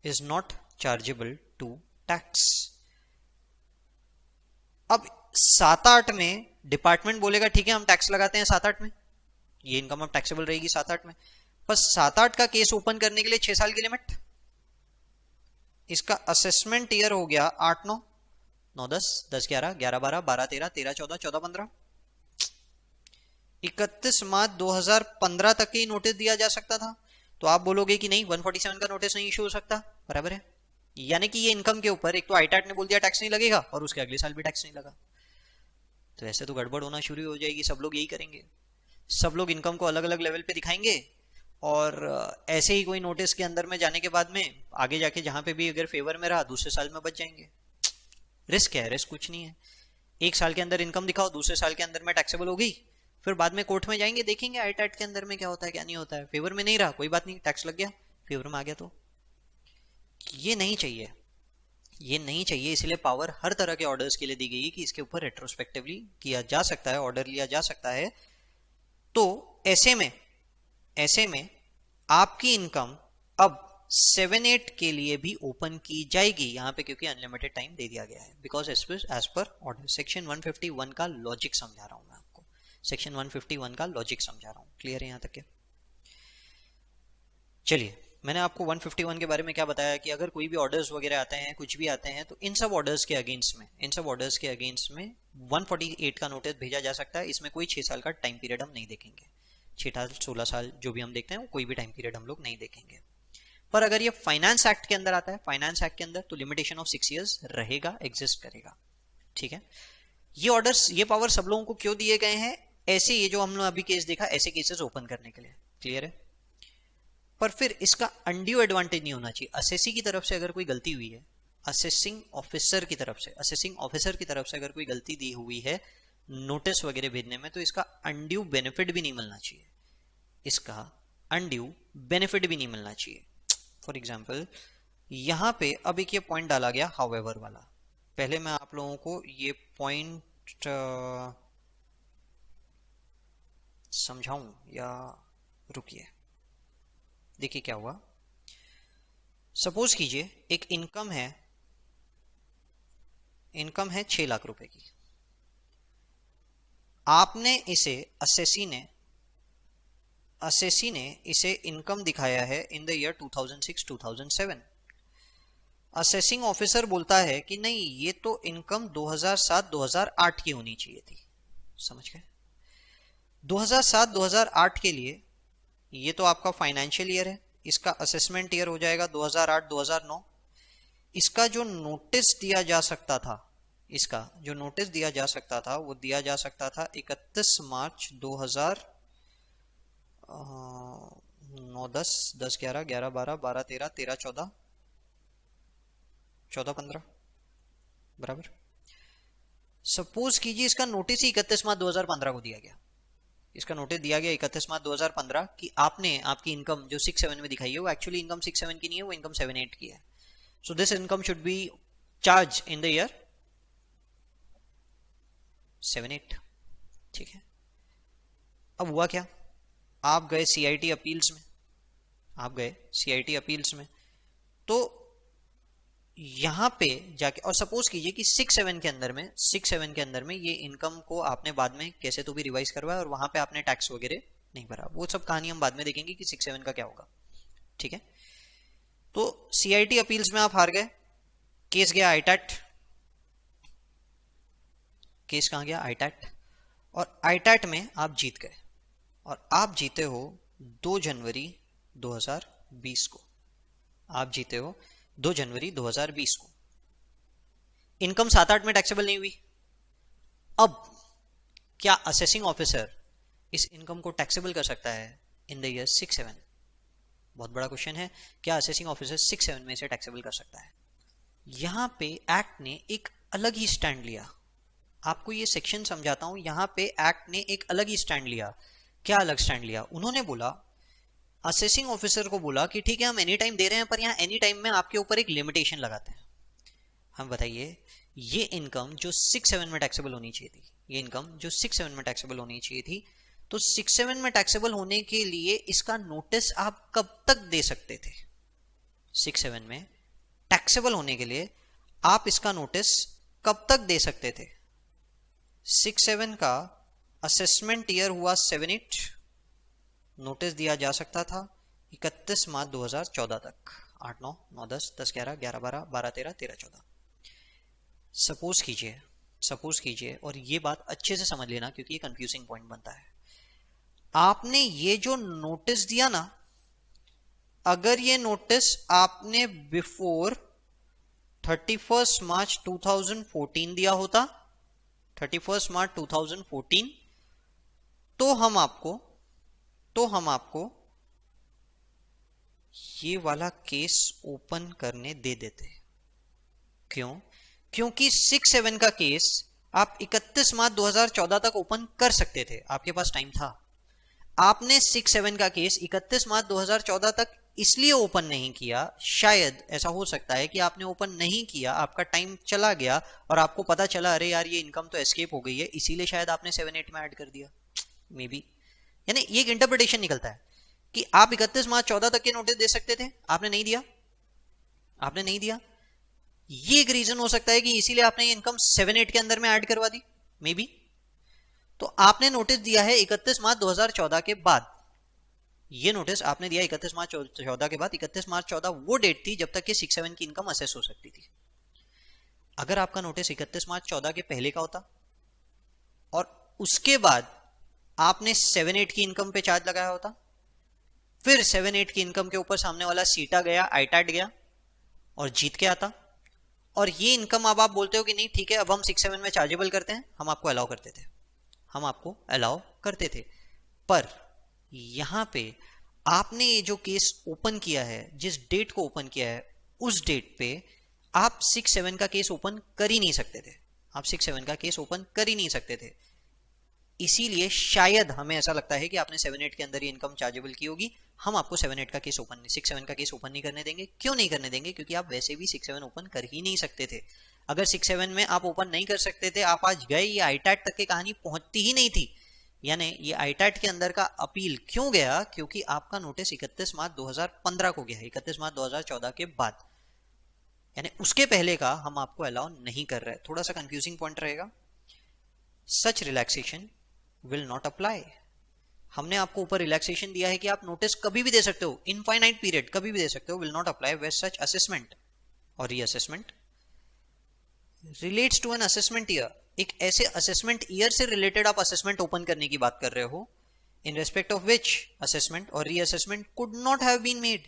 is not chargeable to tax. अब 7-8 में डिपार्टमेंट बोलेगा ठीक है हम टैक्स लगाते हैं 7-8 में, ये इनकम अब टैक्सेबल रहेगी 7-8 में, बस 7-8 का केस ओपन करने के लिए 6 साल की लिमिट, इसका असेसमेंट ईयर हो गया 8-9, 9-10, 10-11, 11-12, 12-13, 13-14, 14-15, 31 मार्च 2015 तक ही नोटिस दिया जा सकता था। तो आप बोलोगे कि नहीं 147 का नोटिस नहीं इशू हो सकता, बराबर है, यानी कि ये इनकम के ऊपर एक तो आईटैट ने बोल दिया टैक्स नहीं लगेगा और उसके अगले साल भी टैक्स नहीं लगा, तो ऐसे तो गड़बड़ होना शुरू हो जाएगी। सब लोग यही करेंगे, सब लोग इनकम को अलग अलग लेवल पे दिखाएंगे और ऐसे ही कोई नोटिस के अंदर में जाने के बाद में आगे जाके जहां पे भी अगर फेवर में रहा दूसरे साल में बच जाएंगे। रिस्क क्या है, रिस्क कुछ नहीं है, 1 साल के अंदर इनकम दिखाओ, दूसरे साल के अंदर में टैक्सेबल हो गई, फिर बाद में कोर्ट में जाएंगे देखेंगे आईटैट के अंदर में क्या होता है क्या नहीं होता है, फेवर में नहीं रहा कोई बात नहीं, टैक्स लग गया, फेवर में आ गया। तो ये नहीं चाहिए, ये नहीं चाहिए, इसलिए पावर हर तरह के ऑर्डर्स के लिए दी गई है कि इसके ऊपर रेट्रोस्पेक्टिवली किया जा सकता है, ऑर्डर लिया जा सकता है। तो ऐसे में आपकी इनकम अब 7-8 के लिए भी ओपन की जाएगी यहां पे, क्योंकि अनलिमिटेड टाइम दे दिया गया है, because as per order. Section 151 का लॉजिक समझा रहा हूं मैं आपको, सेक्शन 151 का लॉजिक समझा रहा हूं, क्लियर है यहां तक के? चलिए, मैंने आपको 151 के बारे में क्या बताया कि अगर कोई भी ऑर्डर्स वगैरह आते हैं, कुछ भी आते हैं, तो इन सब ऑर्डर्स के अगेंस्ट में 148 का नोटिस भेजा जा सकता है। इसमें कोई 6 साल का टाइम पीरियड हम नहीं देखेंगे, 6 साल 16 साल जो भी हम देखते हैं वो कोई भी टाइम पीरियड हम लोग नहीं देखेंगे। पर अगर ये फाइनेंस एक्ट के अंदर आता है, फाइनेंस एक्ट के अंदर, तो लिमिटेशन ऑफ 6 ईयर्स रहेगा, एग्जिस्ट करेगा। ठीक है, ये ऑर्डर्स, ये पावर सब लोगों को क्यों दिए गए हैं, ऐसे ये जो हमने अभी केस देखा, ऐसे केसेस ओपन करने के लिए, क्लियर है? पर फिर इसका अनड्यू एडवांटेज नहीं होना चाहिए। असेसी की तरफ से अगर कोई गलती हुई है, असेसिंग ऑफिसर की तरफ से अगर कोई गलती दी हुई है नोटिस वगैरह भेजने में, तो इसका अनड्यू बेनिफिट भी नहीं मिलना चाहिए, इसका अनड्यू बेनिफिट भी नहीं मिलना चाहिए। फॉर एग्जाम्पल यहां पे अब एक ये पॉइंट डाला गया हाउएवर वाला, पहले मैं आप लोगों को ये पॉइंट समझाऊं या रुकिए, देखिए क्या हुआ। सपोज कीजिए एक इनकम है 6 लाख रुपए की, आपने इसे असेसी ने इसे इनकम दिखाया है इन द ईयर 2006-2007। असेसिंग ऑफिसर बोलता है कि नहीं ये तो इनकम 2007-2008 की होनी चाहिए थी, समझ गए? 2007-2008 के लिए ये तो आपका फाइनेंशियल ईयर है, इसका असेसमेंट ईयर हो जाएगा 2008-2009। इसका जो नोटिस दिया जा सकता था इसका जो नोटिस दिया जा सकता था वो दिया जा सकता था 31 मार्च 2000 9 10 10 11 11 12 12 13 13 14 14 15 बराबर। सपोज कीजिए इसका नोटिस ही 31 मार्च 2015 को दिया गया। इसका नोटिस दिया गया 31 मार्च 2015 कि आपने आपकी इनकम जो 6-7 में दिखाई है वो एक्चुअली इनकम 6-7 की नहीं है, वो इनकम 7-8 की है। So this income should be charge in the year 7-8। ठीक है, अब हुआ क्या, आप गए सीआईटी अपील्स में, आप गए सीआईटी अपील्स में, तो यहां पे जाके और सपोज कीजिए कि 6-7 के अंदर में 6-7 के अंदर में ये इनकम को आपने बाद में कैसे तो भी रिवाइज करवाया और वहां पे आपने टैक्स वगैरह नहीं भरा। वो सब कहानी हम बाद में देखेंगे कि 6-7 का क्या होगा। ठीक है, तो सीआईटी अपील्स में आप हार गए, केस गया आईटैट। केस कहां गया, आईटैट। और आईटैट में आप जीत गए और आप जीते हो 2 जनवरी 2020 को। आप जीते हो 2 जनवरी 2020 को। इनकम 7-8 में टैक्सेबल नहीं हुई। अब क्या असेसिंग ऑफिसर इस इनकम को टैक्सेबल कर सकता है इन द ईयर 6-7? बहुत बड़ा क्वेश्चन है, क्या असेसिंग ऑफिसर 6-7 में से टैक्सेबल कर सकता है? यहां पे एक्ट ने एक अलग ही स्टैंड लिया। आपको ये सेक्शन समझाता हूं। यहां पे एक्ट ने एक अलग ही स्टैंड लिया। क्या अलग स्टैंड लिया? उन्होंने बोला, असेसिंग ऑफिसर को बोला कि ठीक है हम एनी टाइम दे रहे हैं, पर यहां एनी टाइम में आपके ऊपर एक लिमिटेशन लगाते हैं। हम बताइए, ये इनकम जो 6-7 में टैक्सेबल होनी चाहिए थी, ये इनकम जो 6-7 में टैक्सेबल होनी चाहिए थी, तो 6-7 में टैक्सेबल होने के लिए इसका नोटिस आप कब तक दे सकते थे? 6-7 में टैक्सेबल होने के लिए आप इसका नोटिस कब तक दे सकते थे? 6-7 का असेसमेंट ईयर हुआ 7-8, नोटिस दिया जा सकता था 31 मार्च 2014 तक। 8 9 9 10 10 11 11 12 12 13 13 14। सपोज कीजिए और ये बात अच्छे से समझ लेना क्योंकि ये कंफ्यूजिंग पॉइंट बनता है। आपने ये जो नोटिस दिया ना, अगर ये नोटिस आपने बिफोर 31 मार्च 2014 दिया होता, 31 मार्च 2014, तो हम आपको ये वाला केस ओपन करने दे देते। क्यों? क्योंकि 6-7 का केस आप 31 मार्च 2014 तक ओपन कर सकते थे, आपके पास टाइम था। आपने 6-7 का केस 31 मार्च 2014 तक इसलिए ओपन नहीं किया, शायद ऐसा हो सकता है कि आपने ओपन नहीं किया, आपका टाइम चला गया और आपको पता चला अरे यार ये इनकम तो एस्केप हो गई है, इसीलिए शायद आपने 7-8 में ऐड कर दिया, मे बी। यानी ये एक इंटरप्रिटेशन निकलता है कि आप 31 मार्च 14 तक के नोटिस दे सकते थे, आपने नहीं दिया। ये एक रीजन हो सकता है कि इसीलिए आपने ये इनकम 7-8 के अंदर में ऐड करवा दी, मे बी। तो आपने नोटिस दिया है 31 मार्च 2014 के बाद। ये नोटिस आपने दिया 31 मार्च 14 के बाद। 31 मार्च 14 वो डेट थी जब तक कि 6-7 की इनकम असेस हो सकती थी। अगर आपका नोटिस 31 मार्च 14 के पहले का होता और उसके बाद आपने 7-8 की इनकम पे चार्ज लगाया होता, फिर 7-8 की इनकम के ऊपर सामने वाला सीटा गया, आईटैट गया और जीत के आता, और ये इनकम अब आप बोलते हो कि नहीं ठीक है अब हम 6-7 में चार्जेबल करते हैं, हम आपको अलाउ करते थे। पर यहां पे आपने ये जो केस ओपन किया है, जिस डेट को ओपन किया है, उस डेट पे आप 6-7 का केस ओपन कर ही नहीं सकते थे। इसीलिए शायद हमें ऐसा लगता है कि आपने 7-8 के अंदर ही इनकम चार्जेबल की होगी। हम आपको 7-8 का केस ओपन 6-7 का केस ओपन नहीं करने देंगे। क्यों नहीं करने देंगे? क्योंकि आप वैसे भी 6-7 ओपन कर ही नहीं सकते थे। अगर 6-7 में आप ओपन नहीं कर सकते थे, आप आज गए, ये आईटैट तक की कहानी पहुंचती ही नहीं थी। यानी ये आईटैट के अंदर का अपील क्यों गया? क्योंकि आपका नोटिस 31 मार्च 2015 को गया है, 31 मार्च 2014 के बाद, यानी उसके पहले का हम आपको अलाउ नहीं कर रहे। थोड़ा सा कंफ्यूजिंग पॉइंट रहेगा। सच रिलैक्सेशन विल नॉट अप्लाई। हमने आपको ऊपर रिलैक्सेशन दिया है कि आप नोटिस कभी भी दे सकते हो, इनफाइनाइट पीरियड कभी भी दे सकते हो, will not apply where such assessment और reassessment relates to an assessment year. एक ऐसे असेसमेंट ईयर से रिलेटेड आप असेसमेंट ओपन करने की बात कर रहे हो, in respect of which assessment और reassessment could not have been made.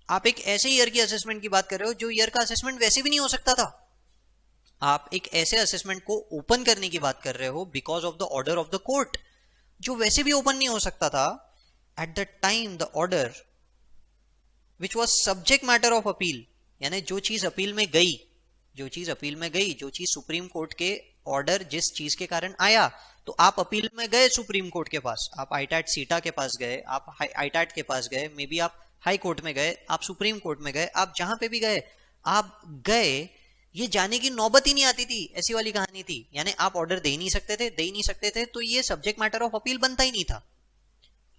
आप एक ऐसे ईयर की असेसमेंट की बात कर रहे हो जो ईयर का असेसमेंट वैसे भी नहीं हो सकता था। आप एक ऐसे असेसमेंट को ओपन करने की बात कर रहे हो because of the order of the court, जो वैसे भी ओपन नहीं हो सकता था। At the time the order which was subject matter of appeal, यानी जो चीज अपील में गई, जो चीज अपील में गई, जो चीज सुप्रीम कोर्ट के ऑर्डर जिस चीज के कारण आया, तो आप अपील में गए सुप्रीम कोर्ट के पास, आप आईटैट सीटा के पास गए, आप आईटैट के पास गए, मे बी आप हाई कोर्ट में गए, आप सुप्रीम कोर्ट में गए, आप जहां पे भी गए, आप गए, ये जाने की नौबत ही नहीं आती थी, ऐसी वाली कहानी थी। यानी आप ऑर्डर दे ही नहीं सकते थे, दे ही नहीं सकते थे, तो ये सब्जेक्ट मैटर ऑफ अपील बनता ही नहीं था।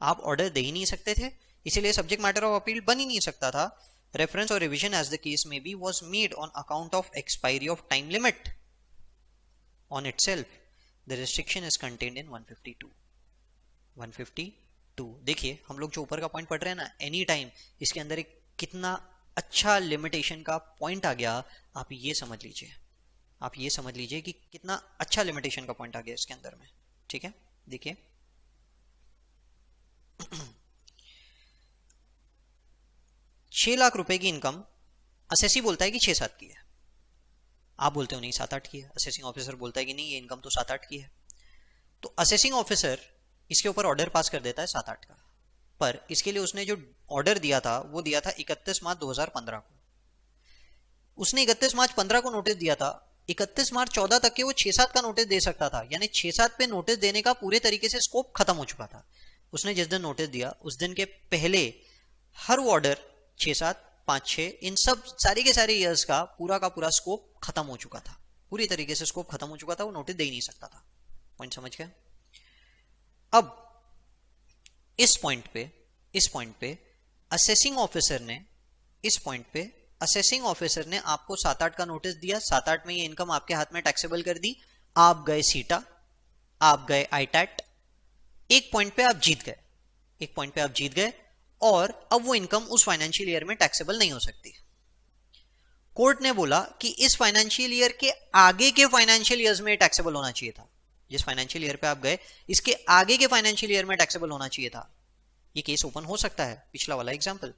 आप ऑर्डर दे ही नहीं सकते थे, इसीलिए सब्जेक्ट मैटर ऑफ अपील बन ही नहीं सकता था। रेफरेंस और रिवीजन एज द केस में be was made on account of expiry of time limit on itself. The restriction is contained in 152। 152 देखिए, हम लोग जो ऊपर का पॉइंट पढ़ रहे हैं ना, एनी टाइम, इसके अंदर एक कितना अच्छा लिमिटेशन का पॉइंट आ गया, आप ये समझ लीजिए, आप ये समझ लीजिए कि कितना अच्छा लिमिटेशन का पॉइंट आ गया इसके अंदर में। ठीक है, देखिए 6 लाख रुपए की इनकम असेसी बोलता है कि 6-7 की है, आप बोलते हो नहीं 7-8 की है, असेसिंग ऑफिसर बोलता है कि नहीं ये इनकम तो 7-8 की है। तो असेसिंग ऑफिसर इसके ऊपर ऑर्डर पास कर देता है 7-8 का, पर इसके लिए उसने जो ऑर्डर दिया था वो दिया था 31 मार्च 2015 को। उसने 31 मार्च 15 को नोटिस दिया था, 31 मार्च 14 तक के वो 6-7 का नोटिस दे सकता था, यानी 6-7 पे नोटिस देने का पूरे तरीके से स्कोप खत्म हो चुका था। उसने जिस दिन नोटिस दिया उस दिन के पहले हर वो ऑर्डर 6-7, 5-6, इन सब सारे के सारे ईयर्स का पूरा स्कोप खत्म हो चुका था, पूरी तरीके से स्कोप खत्म हो चुका था, वो नोटिस दे ही नहीं सकता था। पॉइंट समझ गए? अब इस पॉइंट पे असेसिंग ऑफिसर ने, इस पॉइंट पे असेसिंग ऑफिसर ने आपको 7-8 का नोटिस दिया, 7-8 में ये इनकम आपके हाथ में टैक्सेबल कर दी, आप गए सीटा, आप गए आईटैट, एक पॉइंट पे आप जीत गए, एक पॉइंट पे आप जीत गए, और अब वो इनकम उस फाइनेंशियल ईयर में टैक्सेबल नहीं हो सकती। कोर्ट ने बोला कि इस फाइनेंशियल ईयर के आगे के फाइनेंशियल ईयर्स में टैक्सेबल होना चाहिए था, जिस फाइनेंशियल ईयर पे आप गए इसके आगे के फाइनेंशियल ईयर में टैक्सेबल होना चाहिए था। ये केस ओपन हो सकता है, पिछला वाला एग्जांपल,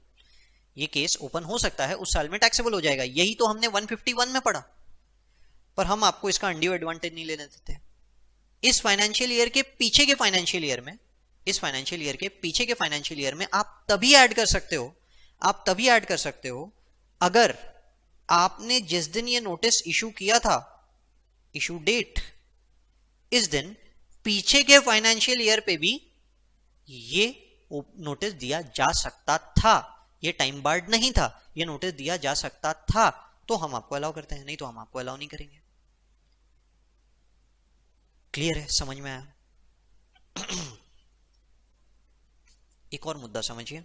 ये केस ओपन हो सकता है, उस साल में टैक्सेबल हो जाएगा, यही तो हमने 151 में पढ़ा, पर हम आपको इसका अनड्यू एडवांटेज नहीं लेने देते। इस फाइनेंशियल ईयर के पीछे के फाइनेंशियल ईयर में, इस फाइनेंशियल ईयर के पीछे के फाइनेंशियल ईयर में आप तभी ऐड कर सकते हो, आप तभी ऐड कर सकते हो अगर आपने जिस दिन ये नोटिस इशू किया था, इशू डेट, इस दिन पीछे के फाइनेंशियल ईयर पे भी ये नोटिस दिया जा सकता था, ये टाइम बार्ड नहीं था, ये नोटिस दिया जा सकता था, तो हम आपको अलाउ करते हैं, नहीं तो हम आपको अलाउ नहीं करेंगे। क्लियर है? समझ में आया? एक और मुद्दा समझिए,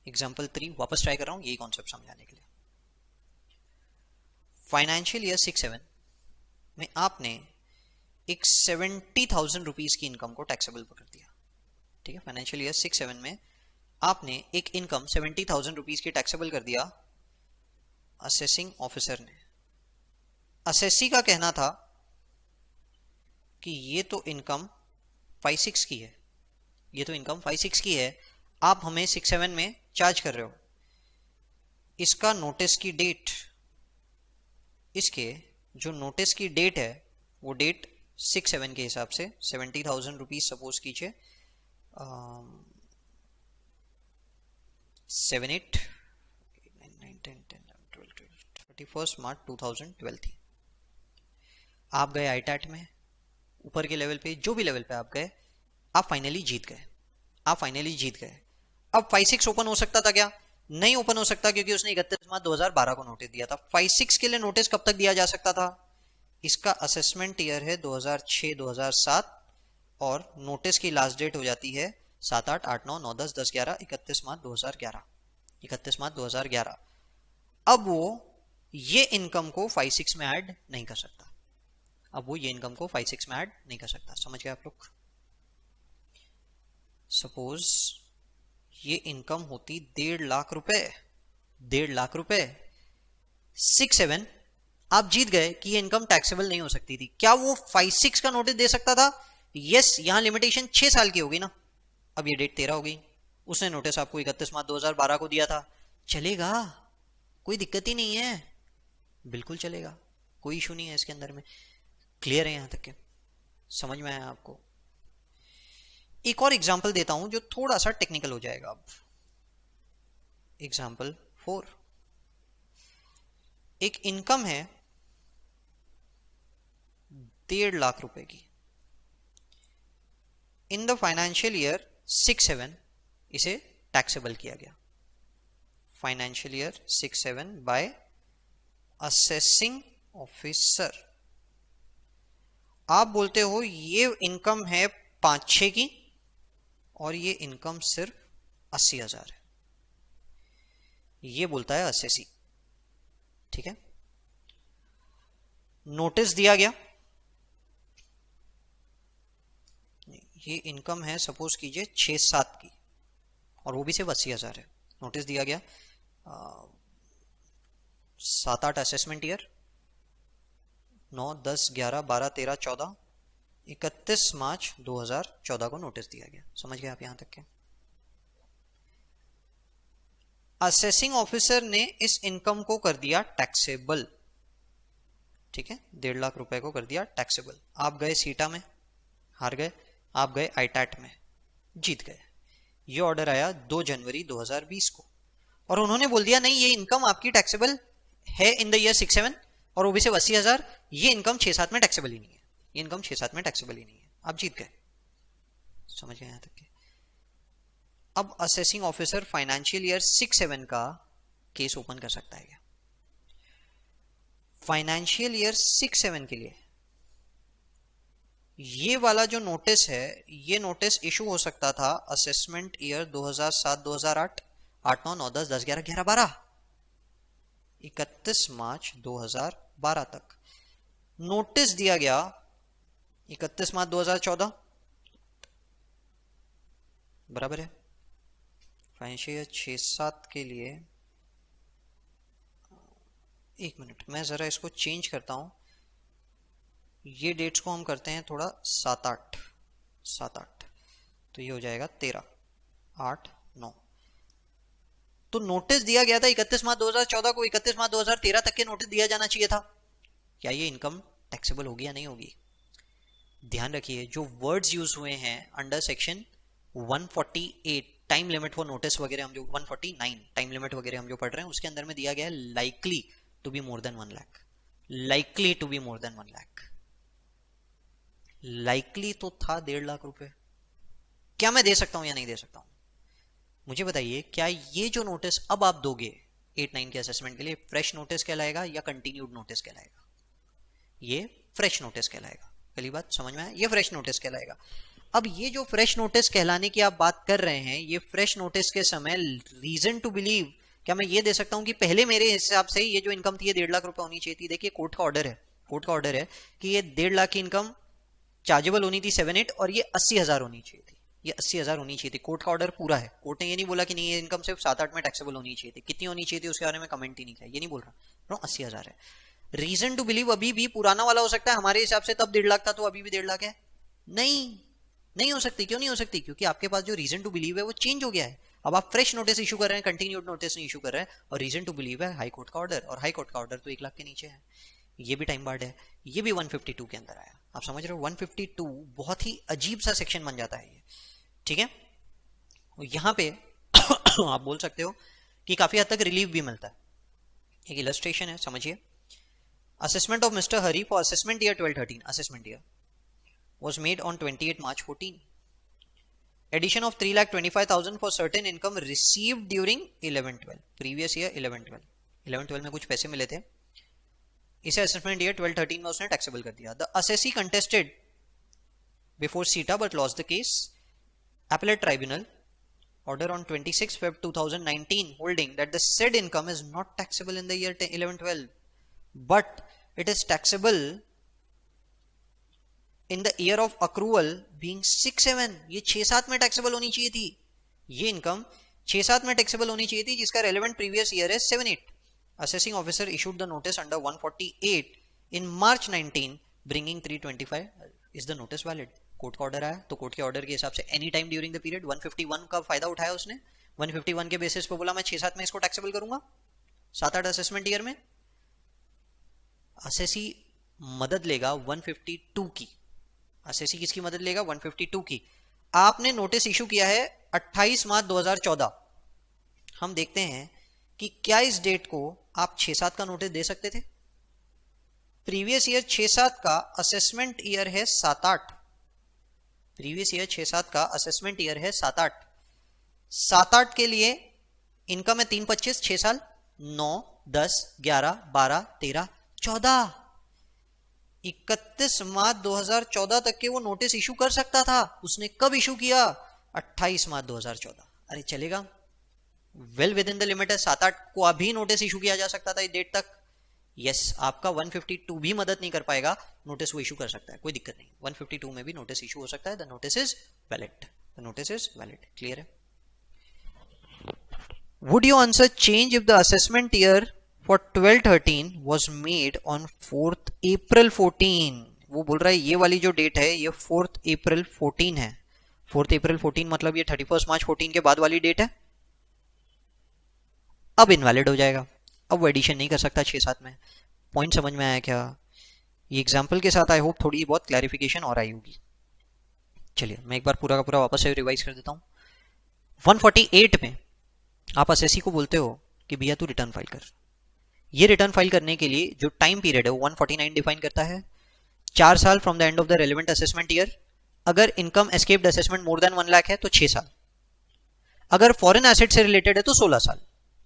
एग्जाम्पल 3 वापस ट्राई कर रहा हूं यही कॉन्सेप्ट समझाने के लिए। फाइनेंशियल ईयर 6-7 में आपने एक 70,000 रुपीज की इनकम को टैक्सेबल कर दिया। ठीक है, फाइनेंशियल ईयर 6-7 में आपने एक इनकम 70,000 रुपीज की टैक्सेबल कर दिया असेसिंग ऑफिसर ने। असेसी का कहना था कि ये तो इनकम 5-6 की है, ये तो इनकम 5-6 की है, आप हमें 6-7 में चार्ज कर रहे हो। इसका नोटिस की डेट, इसके जो नोटिस की डेट है वो डेट 6-7 के हिसाब से 70,000 रुपीज सपोज कीजिए 7-8 31 मार्च 2012 थी। आप गए आईटैट में, ऊपर के लेवल पे, जो भी लेवल पे आप गए, आप फाइनली जीत गए, आप फाइनली जीत गए। अब 5-6 ओपन हो सकता था क्या? नहीं ओपन हो सकता, क्योंकि उसने 31 मार्च 2012 को नोटिस दिया था। 5-6 के लिए नोटिस कब तक दिया जा सकता था? इसका असेसमेंट ईयर है 2006-2007 और नोटिस की लास्ट डेट हो जाती है 7-8, 8-9, 9-10, 10-11, 31 मार्च 2011, 31 मार्च 2011। अब वो ये इनकम को 5-6 में ऐड नहीं कर सकता, अब वो ये इनकम को 5-6 में ऐड नहीं कर सकता। समझ गए आप लोग? सपोज ये इनकम होती 1.5 लाख रुपए, 1.5 लाख रुपए, 6-7 आप जीत गए कि ये इनकम टैक्सेबल नहीं हो सकती थी। क्या वो 5-6 का नोटिस दे सकता था? यस, यहां लिमिटेशन 6 साल की होगी ना, अब ये डेट 13 हो गई, उसने नोटिस आपको 31 मार्च 2012 को दिया था, चलेगा, कोई दिक्कत ही नहीं है, बिल्कुल चलेगा। कोई इशू नहीं है इसके अंदर में। क्लियर है यहां तक के? समझ में आया आपको? एक और एग्जांपल देता हूं जो थोड़ा सा टेक्निकल हो जाएगा अब। एग्जांपल 4, एक इनकम है 1.5 लाख रुपए की। इन द फाइनेंशियल ईयर 6-7 इसे टैक्सेबल किया गया। Financial year 6-7 by assessing officer. आप बोलते हो ये इनकम है 5-6 की और ये इनकम सिर्फ 80,000 है। ये बोलता है असेसी। ठीक है, नोटिस दिया गया, ये इनकम है सपोज कीजिए 6-7 की और वो भी सिर्फ 80,000 है। नोटिस दिया गया 7-8 असेसमेंट ईयर, 9, 10, 11, 12, 13, 14, 31 मार्च 2014 को नोटिस दिया गया। समझ गए आप यहां तक के? असेसिंग ऑफिसर ने इस इनकम को कर दिया टैक्सेबल। ठीक है, 1.5 लाख रुपए को कर दिया टैक्सेबल। आप गए सीटा में, हार गए। आप गए आईटैट में, जीत गए। ये ऑर्डर आया 2 जनवरी 2020 को और उन्होंने बोल दिया नहीं ये इनकम आपकी टैक्सेबल है इन द ईयर 6-7 और वो भी सिर्फ 80,000। ये इनकम 6-7 में टैक्सेबल ही नहीं है। ये इनकम 6-7 में टैक्सेबल ही नहीं है। आप जीत गए। समझ गए यहां तक के? अब असेसिंग ऑफिसर फाइनेंशियल ईयर 6-7 का केस ओपन कर सकता है क्या? फाइनेंशियल ईयर 6-7 के लिए ये वाला जो नोटिस है, ये नोटिस इशू हो सकता था असेसमेंट ईयर 2007, 2008, 8, 9, 9, 10, 10, 11, 11, 12, 31 मार्च 2012 तक। नोटिस दिया गया 31 मार्च 2014, बराबर है। फाइनेंशियल ईयर 6-7 के लिए, एक मिनट मैं जरा इसको चेंज करता हूं। ये डेट्स को हम करते हैं थोड़ा 7-8, तो ये हो जाएगा 13, 8, 9। तो नोटिस दिया गया था 31 मार्च 2014 को, 31 मार्च 2013 तक के नोटिस दिया जाना चाहिए था। क्या ये इनकम टैक्सेबल होगी या नहीं होगी? ध्यान रखिए जो वर्ड्स यूज हुए हैं under section 148 time limit for notice वगैरह, हम जो 149 टाइम लिमिट वगैरह हम जो पढ़ रहे हैं उसके अंदर में दिया गया है likely to be more than 1 lakh. Likely to be more than 1 lakh. Likely तो था 1.5 लाख रुपए। क्या मैं दे सकता हूं या नहीं दे सकता हूं? मुझे बताइए, क्या ये जो नोटिस अब आप दोगे 8-9 के असेसमेंट के लिए फ्रेश नोटिस कहलाएगा या कंटिन्यूड नोटिस कहलाएगा? ये फ्रेश नोटिस कहलाएगा। पहली बात समझ में आया, ये फ्रेश नोटिस कहलाएगा। अब ये जो फ्रेश नोटिस कहलाने की आप बात कर रहे हैं, ये फ्रेश नोटिस के समय रीजन टू बिलीव, क्या मैं ये दे सकता हूं कि पहले मेरे हिसाब से ये जो इनकम थी ये 1.5 लाख रुपए होनी चाहिए थी? देखिए कोर्ट का ऑर्डर है, कोर्ट का ऑर्डर है कि ये 1.5 लाख की इनकम चार्जेबल होनी थी 7-8 और ये 80,000 होनी चाहिए थी। ये 80,000 होनी चाहिए थी। कोर्ट का ऑर्डर पूरा है। कोर्ट ने ये नहीं बोला कि नहीं ये इनकम सिर्फ 7-8 में टैक्सेबल होनी चाहिए थी। कितनी होनी चाहिए थी उसके बारे में कमेंट ही नहीं किया। ये नहीं बोल रहा, 80,000 है। रीजन टू बिलीव अभी भी पुराना वाला हो सकता है। हमारे हिसाब से तब 1.5 लाख था तो अभी भी 1.5 लाख है। नहीं, नहीं हो सकती। क्यों नहीं हो सकती? क्योंकि आपके पास जो रीजन टू बिलीव है वो चेंज हो गया है। अब आप फ्रेश नोटिस इशू कर रहे हैं, कंटिन्यूड नोटिस नहीं इशू कर रहे हैं और रीजन टू बिलीव है हाई कोर्ट का ऑर्डर, और हाई कोर्ट का ऑर्डर तो 1 लाख के नीचे है। ये भी टाइम बार्ड है। ये भी 152 के अंदर आया। आप समझ रहे हो? 152 बहुत ही अजीब सा सेक्शन बन जाता है ये। ठीक है, यहां पे आप बोल सकते हो कि काफी हद तक रिलीफ भी मिलता है। एक इलस्ट्रेशन है, समझिए। Assessment of mister Hari for assessment year 12-13 assessment year was made on 28 March 14. Addition of 3,25,000 for certain income received during 11-12 previous year 11-12 11-12 में कुछ पैसे मिले थे, इसे असेसमेंट ईयर 12-13 में उसने टैक्सेबल कर दिया। द असेसी कंटेस्टेड बिफोर सीटा but lost the case. Appellate Tribunal order on 26 Feb 2019 holding that the said income is not taxable in the year 11-12 but it is taxable in the year of accrual being 6-7। ये 6-7 में taxable होनी चाहिए थी। ये income 6-7 में taxable होनी चाहिए थी जिसका रेलेवेंट प्रीवियस ईयर है 7-8। Assessing officer issued the notice under 148 in March 19 bringing 325। Is the notice valid? Court का ऑर्डर आया तो कोर्ट के ऑर्डर के हिसाब से any time during the period 151 का फायदा उठाया उसने। 151 के बेसिस पे बोला मैं 6-7 में इसको टैक्सेबल करूंगा 7-8 असेसमेंट ईयर में। असेसी मदद लेगा 152 की। असेसी किसकी मदद लेगा? 152 की। आपने नोटिस इशू किया है 28 मार्च 2014। हम देखते हैं कि क्या इस डेट को आप 6-7 का नोटिस दे सकते थे? प्रीवियस ईयर 6-7 का असेसमेंट ईयर है 7-8। प्रीवियस ईयर 6-7 का असेसमेंट ईयर है 7-8। 7-8 के लिए इनकम है 3-25, 6 साल, 9, 10, 11, 12, 13, 14। 31 मार्च 2014 तक के वो नोटिस इशू कर सकता था। उसने कब इशू किया? 28 मार्च 2014। अरे चलेगा, well with in the limit है। 7-8 को अभी नोटिस इशू किया जा सकता था इस डेट तक। यस, आपका 152 भी मदद नहीं कर पाएगा, नोटिस वो इशू कर सकता है, कोई दिक्कत नहीं। 152 में भी नोटिस इशू हो सकता है। The notice is valid, the notice is valid. Clear है? Would you answer change if the assessment year for 12-13 was made on 4th April 14? वो बोल रहा है ये वाली जो डेट है ये 4th April 14 है। 4th April 14 मतलब ये 31st मार्च 14 के बाद वाली डेट है। अब इनवैलिड हो जाएगा, अब वो एडिशन नहीं कर सकता 6-7 में। पॉइंट समझ में आया क्या? ये एग्जाम्पल के साथ आई होप थोड़ी बहुत क्लैरिफिकेशन और आई होगी। चलिए मैं एक बार पूरा का पूरा वापस से रिवाइज कर देता हूँ। 148 में आप असेसी को बोलते हो कि भैया तू रिटर्न फाइल कर। ये रिटर्न फाइल करने के लिए जो टाइम पीरियड है वो 149 डिफाइन करता है। 4 साल from the end of the relevant assessment year. अगर income escaped assessment more than 1 lakh है तो 6 साल। अगर फॉरेन एसेट से रिलेटेड है तो 16 साल।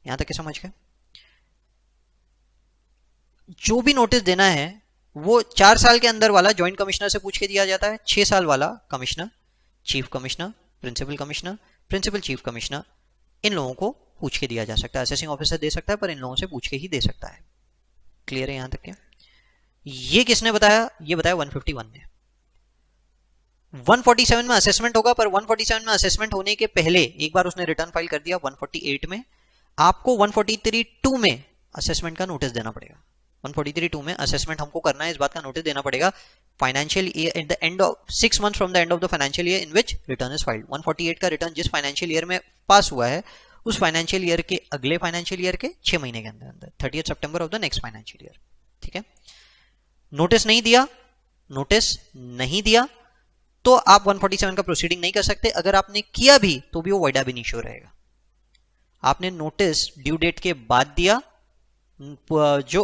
यहां तक के समझ गए? जो भी नोटिस देना है वो 4 साल के अंदर वाला ज्वाइंट कमिश्नर से पूछ के दिया जाता है। 6 साल वाला commissioner, chief commissioner, principal commissioner, principal chief commissioner, इन लोगों को पूछ के दिया जा सकता है। असेसिंग ऑफिसर दे सकता है पर इन लोगों से पूछ के ही दे सकता है। क्लियर है यहां तक के? ये किसने बताया? ये बताया 151 ने। 147 में असेसमेंट होगा पर 147 में असेसमेंट होने के पहले एक बार उसने रिटर्न फाइल कर दिया 148 में। आपको 143(2) में असेसमेंट का नोटिस देना पड़ेगा। 143(2) में असेसमेंट हमको करना है, इस बात का नोटिस देना पड़ेगा। Financial year at the end of 6 months from the end of the financial year in which return is filed. 148 का रिटर्न जिस फाइनेंशियल ईयर में पास हुआ है उस फाइनेंशियल ईयर के अगले फाइनेंशियल ईयर के 6 महीने के अंदर अंदर 30 सितंबर of the next financial year. ठीक है? नोटिस नहीं दिया, नोटिस नहीं दिया तो आप 147 का प्रोसीडिंग नहीं कर सकते। अगर आपने किया भी तो भी वो वॉइड ab इनिशियो रहेगा। आपने नोटिस ड्यू डेट के बाद दिया, जो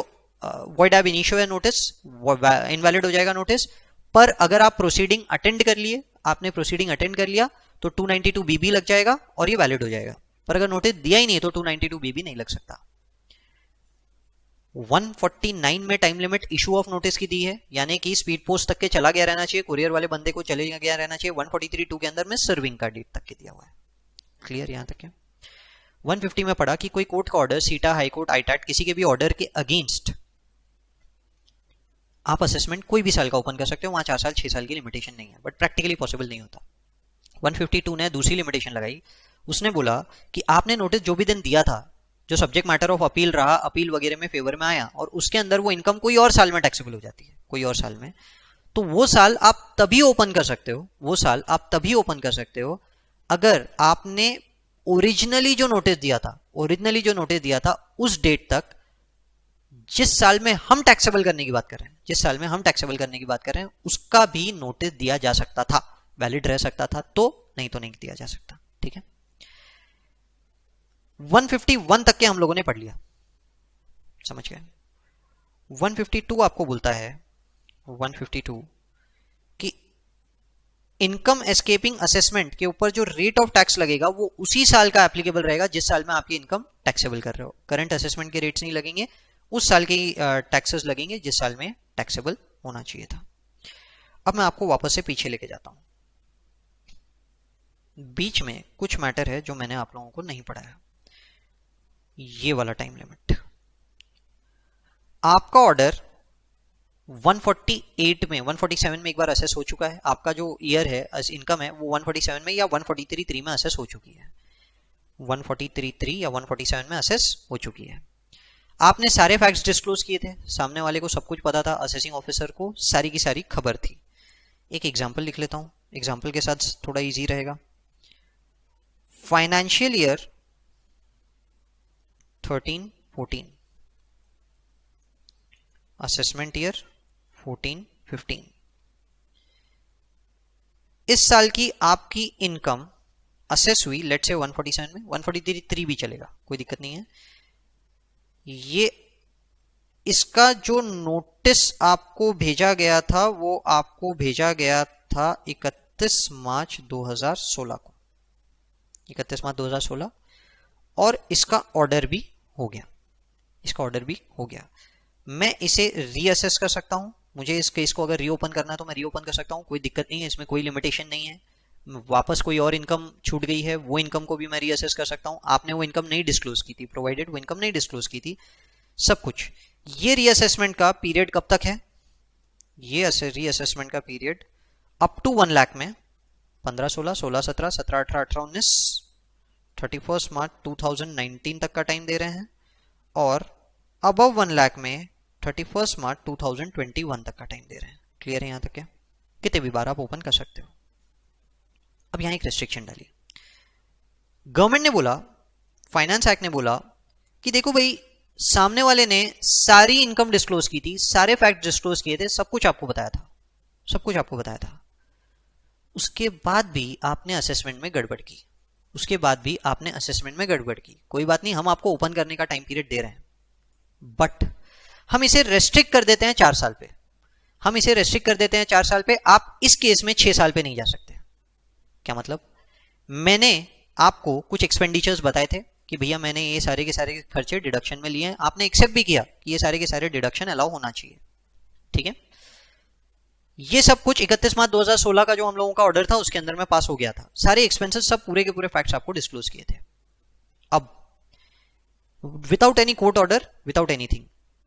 वॉइड ab इनिशियो है नोटिस, इनवैलिड हो जाएगा नोटिस। पर अगर आप प्रोसीडिंग अटेंड कर लिए, आपने प्रोसीडिंग अटेंड कर लिया तो 292 BB लग जाएगा और ये वैलिड हो जाएगा। पर अगर नोटिस दिया ही नहीं तो 292 BB नहीं लग सकता। 149 में time limit issue of notice की दी है, यानी कि स्पीड पोस्ट तक के चला गया रहना चाहिए, कुरियर वाले बंदे को चले गया रहना चाहिए। 143(2) के अंदर में सर्विंग का डेट तक के दिया हुआ है। क्लियर यहां तक क्या? 150 में पढ़ा कि कोई कोर्ट का ऑर्डर, सीटा, हाई कोर्ट, आईटैट, किसी के भी ऑर्डर के अगेंस्ट आप असेसमेंट कोई भी साल का ओपन कर सकते हो। वहां 4 साल 6 साल की लिमिटेशन नहीं है, बट प्रैक्टिकली पॉसिबल नहीं होता। 152 ने दूसरी लिमिटेशन लगाई। उसने बोला कि आपने नोटिस जो भी दिन दिया था, जो सब्जेक्ट मैटर ऑफ अपील रहा, अपील वगैरह में फेवर में आया और उसके अंदर वो इनकम कोई और साल में टैक्सेबल हो जाती है, कोई और साल में, तो वो साल आप तभी ओपन कर सकते हो, वो साल आप तभी ओपन कर सकते हो अगर आपने ओरिजिनली जो नोटिस दिया था, ओरिजिनली जो नोटिस दिया था उस डेट तक, जिस साल में हम टैक्सेबल करने की बात कर रहे हैं, जिस साल में हम टैक्सेबल करने की बात कर रहे हैं उसका भी नोटिस दिया जा सकता था, वैलिड रह सकता था, तो नहीं तो नहीं दिया जा सकता। ठीक है? 151 तक के हम लोगों ने पढ़ लिया, समझ गए? 152 आपको बोलता है, 152 कि इनकम एस्केपिंग असेसमेंट के ऊपर जो रेट ऑफ टैक्स लगेगा वो उसी साल का एप्लीकेबल रहेगा जिस साल में आपकी इनकम टैक्सेबल कर रहे हो। करंट असेसमेंट के रेट्स नहीं लगेंगे, उस साल के टैक्सेस लगेंगे जिस साल में टैक्सेबल होना चाहिए था। अब मैं आपको वापस से पीछे लेके जाता हूं। बीच में कुछ मैटर है जो मैंने आप लोगों को नहीं पढ़ाया। ये वाला टाइम लिमिट, आपका ऑर्डर 148 में, 147 में एक बार असेस हो चुका है। आपका जो ईयर है इनकम है वो 147 में या 143(3) में असेस हो चुकी है, 143(3) या 147 में असेस हो चुकी है। आपने सारे फैक्ट्स डिस्क्लोज किए थे, सामने वाले को सब कुछ पता था, असेसिंग ऑफिसर को सारी की सारी खबर थी। एक एग्जांपल लिख लेता हूं, एग्जांपल के साथ थोड़ा इजी रहेगा। Financial year 13-14, assessment year 14-15। इस साल की आपकी इनकम असेस हुई लेट से 147 में, 143 भी चलेगा, कोई दिक्कत नहीं है। ये इसका जो नोटिस आपको भेजा गया था वो आपको भेजा गया था 31 मार्च 2016 को, 31 मार्च 2016, और इसका ऑर्डर भी हो गया, इसका ऑर्डर भी हो गया। मैं इसे रीअसेस कर सकता हूं, मुझे इस केस को अगर रीओपन करना है तो मैं रीओपन कर सकता हूं, कोई दिक्कत नहीं है, इसमें कोई लिमिटेशन नहीं है। वापस कोई और इनकम छूट गई है, वो इनकम को भी मैं रीअसेस कर सकता हूं। आपने वो इनकम नहीं डिस्क्लोज की थी, प्रोवाइडेड वो इनकम नहीं डिस्क्लोज की थी, सब कुछ। ये रीअसेसमेंट का पीरियड कब तक है? ये रीअसेसमेंट का पीरियड अप टू 1 लाख में 15-16, 16-17, 17-18, 18-19, 31 मार्च 2019 तक का टाइम दे रहे हैं, और अबव 1 लाख में 31 मार्च 2021 तक का टाइम दे रहे हैं। क्लियर है यहां तक? क्या कितने भी बार आप ओपन कर सकते हो। अब यहां एक रेस्ट्रिक्शन डाली, गवर्नमेंट ने बोला, फाइनेंस एक्ट ने बोला कि देखो भाई, सामने वाले ने सारी इनकम डिस्क्लोज की थी, सारे फैक्ट डिस्क्लोज किए थे, सब कुछ आपको बताया था, सब कुछ आपको बताया था, उसके बाद भी आपने असेसमेंट में गड़बड़ की, उसके बाद भी आपने असेसमेंट में गड़बड़ की। कोई बात नहीं, हम आपको ओपन करने का टाइम पीरियड दे रहे हैं, बट हम इसे रेस्ट्रिक्ट कर देते हैं 4 साल पे, हम इसे रेस्ट्रिक्ट कर देते हैं 4 साल पे। आप इस केस में 6 साल पे नहीं जा सकते। क्या मतलब? मैंने आपको कुछ एक्सपेंडिचर्स बताए थे कि भैया मैंने ये सारे के सारे खर्चे डिडक्शन में लिए हैं, आपने एक्सेप्ट भी किया कि ये सारे के सारे डिडक्शन अलाउ होना चाहिए, ठीक है। ये सब कुछ 31 मार्च 2016 का जो हम लोगों का ऑर्डर था उसके अंदर में पास हो गया था, सारे एक्सपेंसेस सब पूरे के पूरे फैक्ट्स आपको डिस्क्लोज किए थे। अब without any court order, without anything,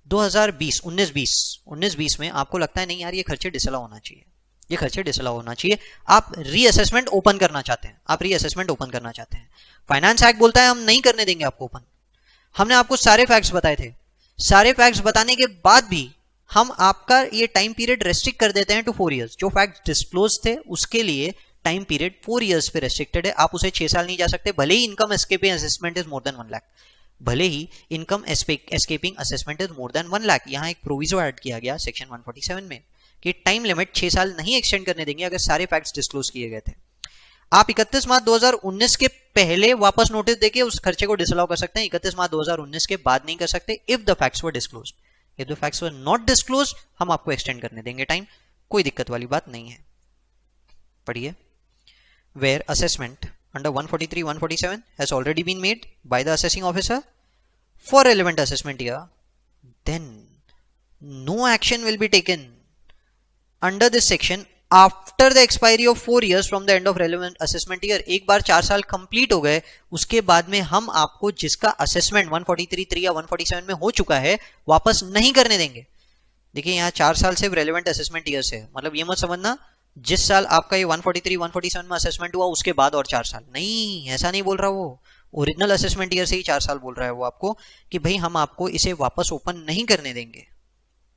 2020 19-20 में आपको लगता है नहीं यार ये खर्चे डिसअलाउ होना चाहिए, ये खर्चे डिसअलाउ होना चाहिए, आप रीअसेसमेंट ओपन करना चाहते हैं, आप रीअसेसमेंट ओपन करना चाहते हैं। फाइनेंस एक्ट बोलता है हम नहीं करने देंगे आपको ओपन। हमने आपको सारे फैक्ट्स बताए थे, सारे फैक्ट्स बताने के बाद भी हम आपका ये टाइम पीरियड रेस्ट्रिक्ट कर देते हैं टू 4 इयर्स। जो फैक्ट डिस्क्लोज थे उसके लिए टाइम पीरियड 4 इयर्स पे रेस्ट्रिक्टेड है, आप उसे 6 साल नहीं जा सकते, भले ही income escaping assessment is more than 1 lakh, भले ही income escaping assessment is more than 1 lakh. यहां एक प्रोविजो ऐड किया गया सेक्शन 147 में कि टाइम लिमिट 6 साल नहीं एक्सटेंड करने देंगे अगर सारे फैक्ट्स डिस्क्लोज किए गए थे। आप 31 मार्च 2019 के पहले वापस नोटिस देके उस खर्चे को डिसअलाउ कर सकते हैं, 31 मार्च 2019 के बाद नहीं कर सकते if the facts were disclosed. If the facts were not disclosed हम आपको एक्सटेंड करने देंगे टाइम, कोई दिक्कत वाली बात नहीं है। पढ़िए, where assessment under 143-147 has already been made by the assessing officer for relevant assessment year, then no action will be taken under this section after the expiry of 4 years from the end of relevant assessment year। एक बार 4 साल complete हो गए उसके बाद में हम आपको जिसका असेसमेंट 143(3) या 147 में हो चुका है वापस नहीं करने देंगे। देखिए यहाँ 4 साल सिर्फ रेलेवेंट असेसमेंट ईयर से, मतलब ये मत समझना जिस साल आपका ये 143-147 में असेसमेंट हुआ उसके बाद और 4 साल, नहीं, ऐसा नहीं बोल रहा वो, ओरिजिनल असेसमेंट ईयर से ही 4 साल बोल रहा है वो आपको कि भाई हम आपको इसे वापस ओपन नहीं करने देंगे,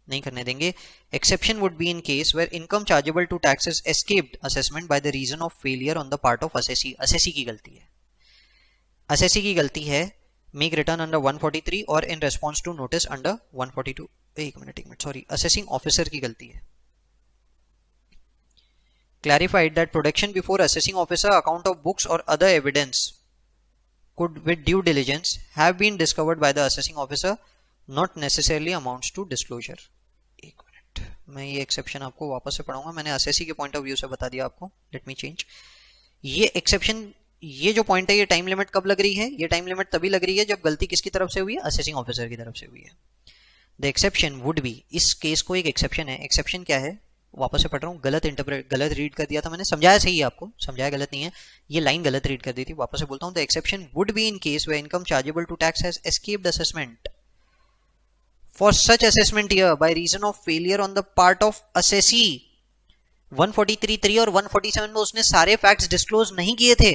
नहीं करने देंगे। Exception would be in case where income chargeable to taxes escaped assessment by the reason of failure on the part of assessee. Assessee की गलती है, असेसी की गलती है, मेक रिटर्न अंडर 143 और in response to notice under 142। एक minute sorry, assessing officer की गलती है। Clarified that production before assessing officer account of books or other evidence could with due diligence have been discovered by the assessing officer, not necessarily amounts to disclosure। एक minute, मैं ये exception आपको वापस से पढ़ाऊंगा, मैंने असेसी के point of view से बता दिया आपको, लेट मी चेंज। ये एक्सेप्शन, ये जो पॉइंट है, ये टाइम लिमिट कब लग रही है? ये टाइम लिमिट तभी लग रही है जब गलती किसकी तरफ से हुई है? असेसिंग ऑफिसर की तरफ से हुई है। द एक्सेप्शन वुड बी, इस केस को एक एक्सेप्शन है, एक्सेप्शन क्या है वापस से पढ़ रहा हूँ, गलत रीड कर दिया था मैंने, समझाया सही है आपको, समझाया गलत नहीं है, ये लाइन गलत रीड कर दी थी, वापस से बोलता हूँ। The exception would be in case where income chargeable to tax has escaped assessment for such assessment year by reason of failure on the part of assessee. 143(3) और 147 में उसने सारे फैक्ट्स डिस्क्लोज नहीं किए थे,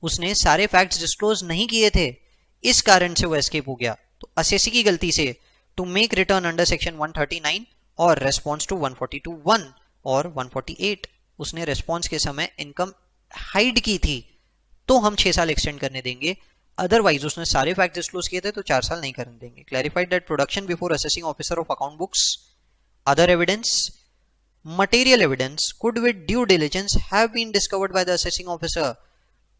उसने सारे फैक्ट्स डिस्क्लोज नहीं किए थे, इस कारण से वो एस्केप हो गया। तो असेसी की गलती से to make return under section 139 और रेस्पॉन्स टू 142(1) और 148 उसने रेस्पॉन्स के समय इनकम हाइड की थी, तो हम 6 साल एक्सटेंड करने देंगे। अदरवाइज उसने सारे फैक्ट डिस्क्लोज किए थे तो 4 साल नहीं करने देंगे। Clarified that production before assessing officer of account books other evidence material evidence could with due diligence have been discovered by the assessing officer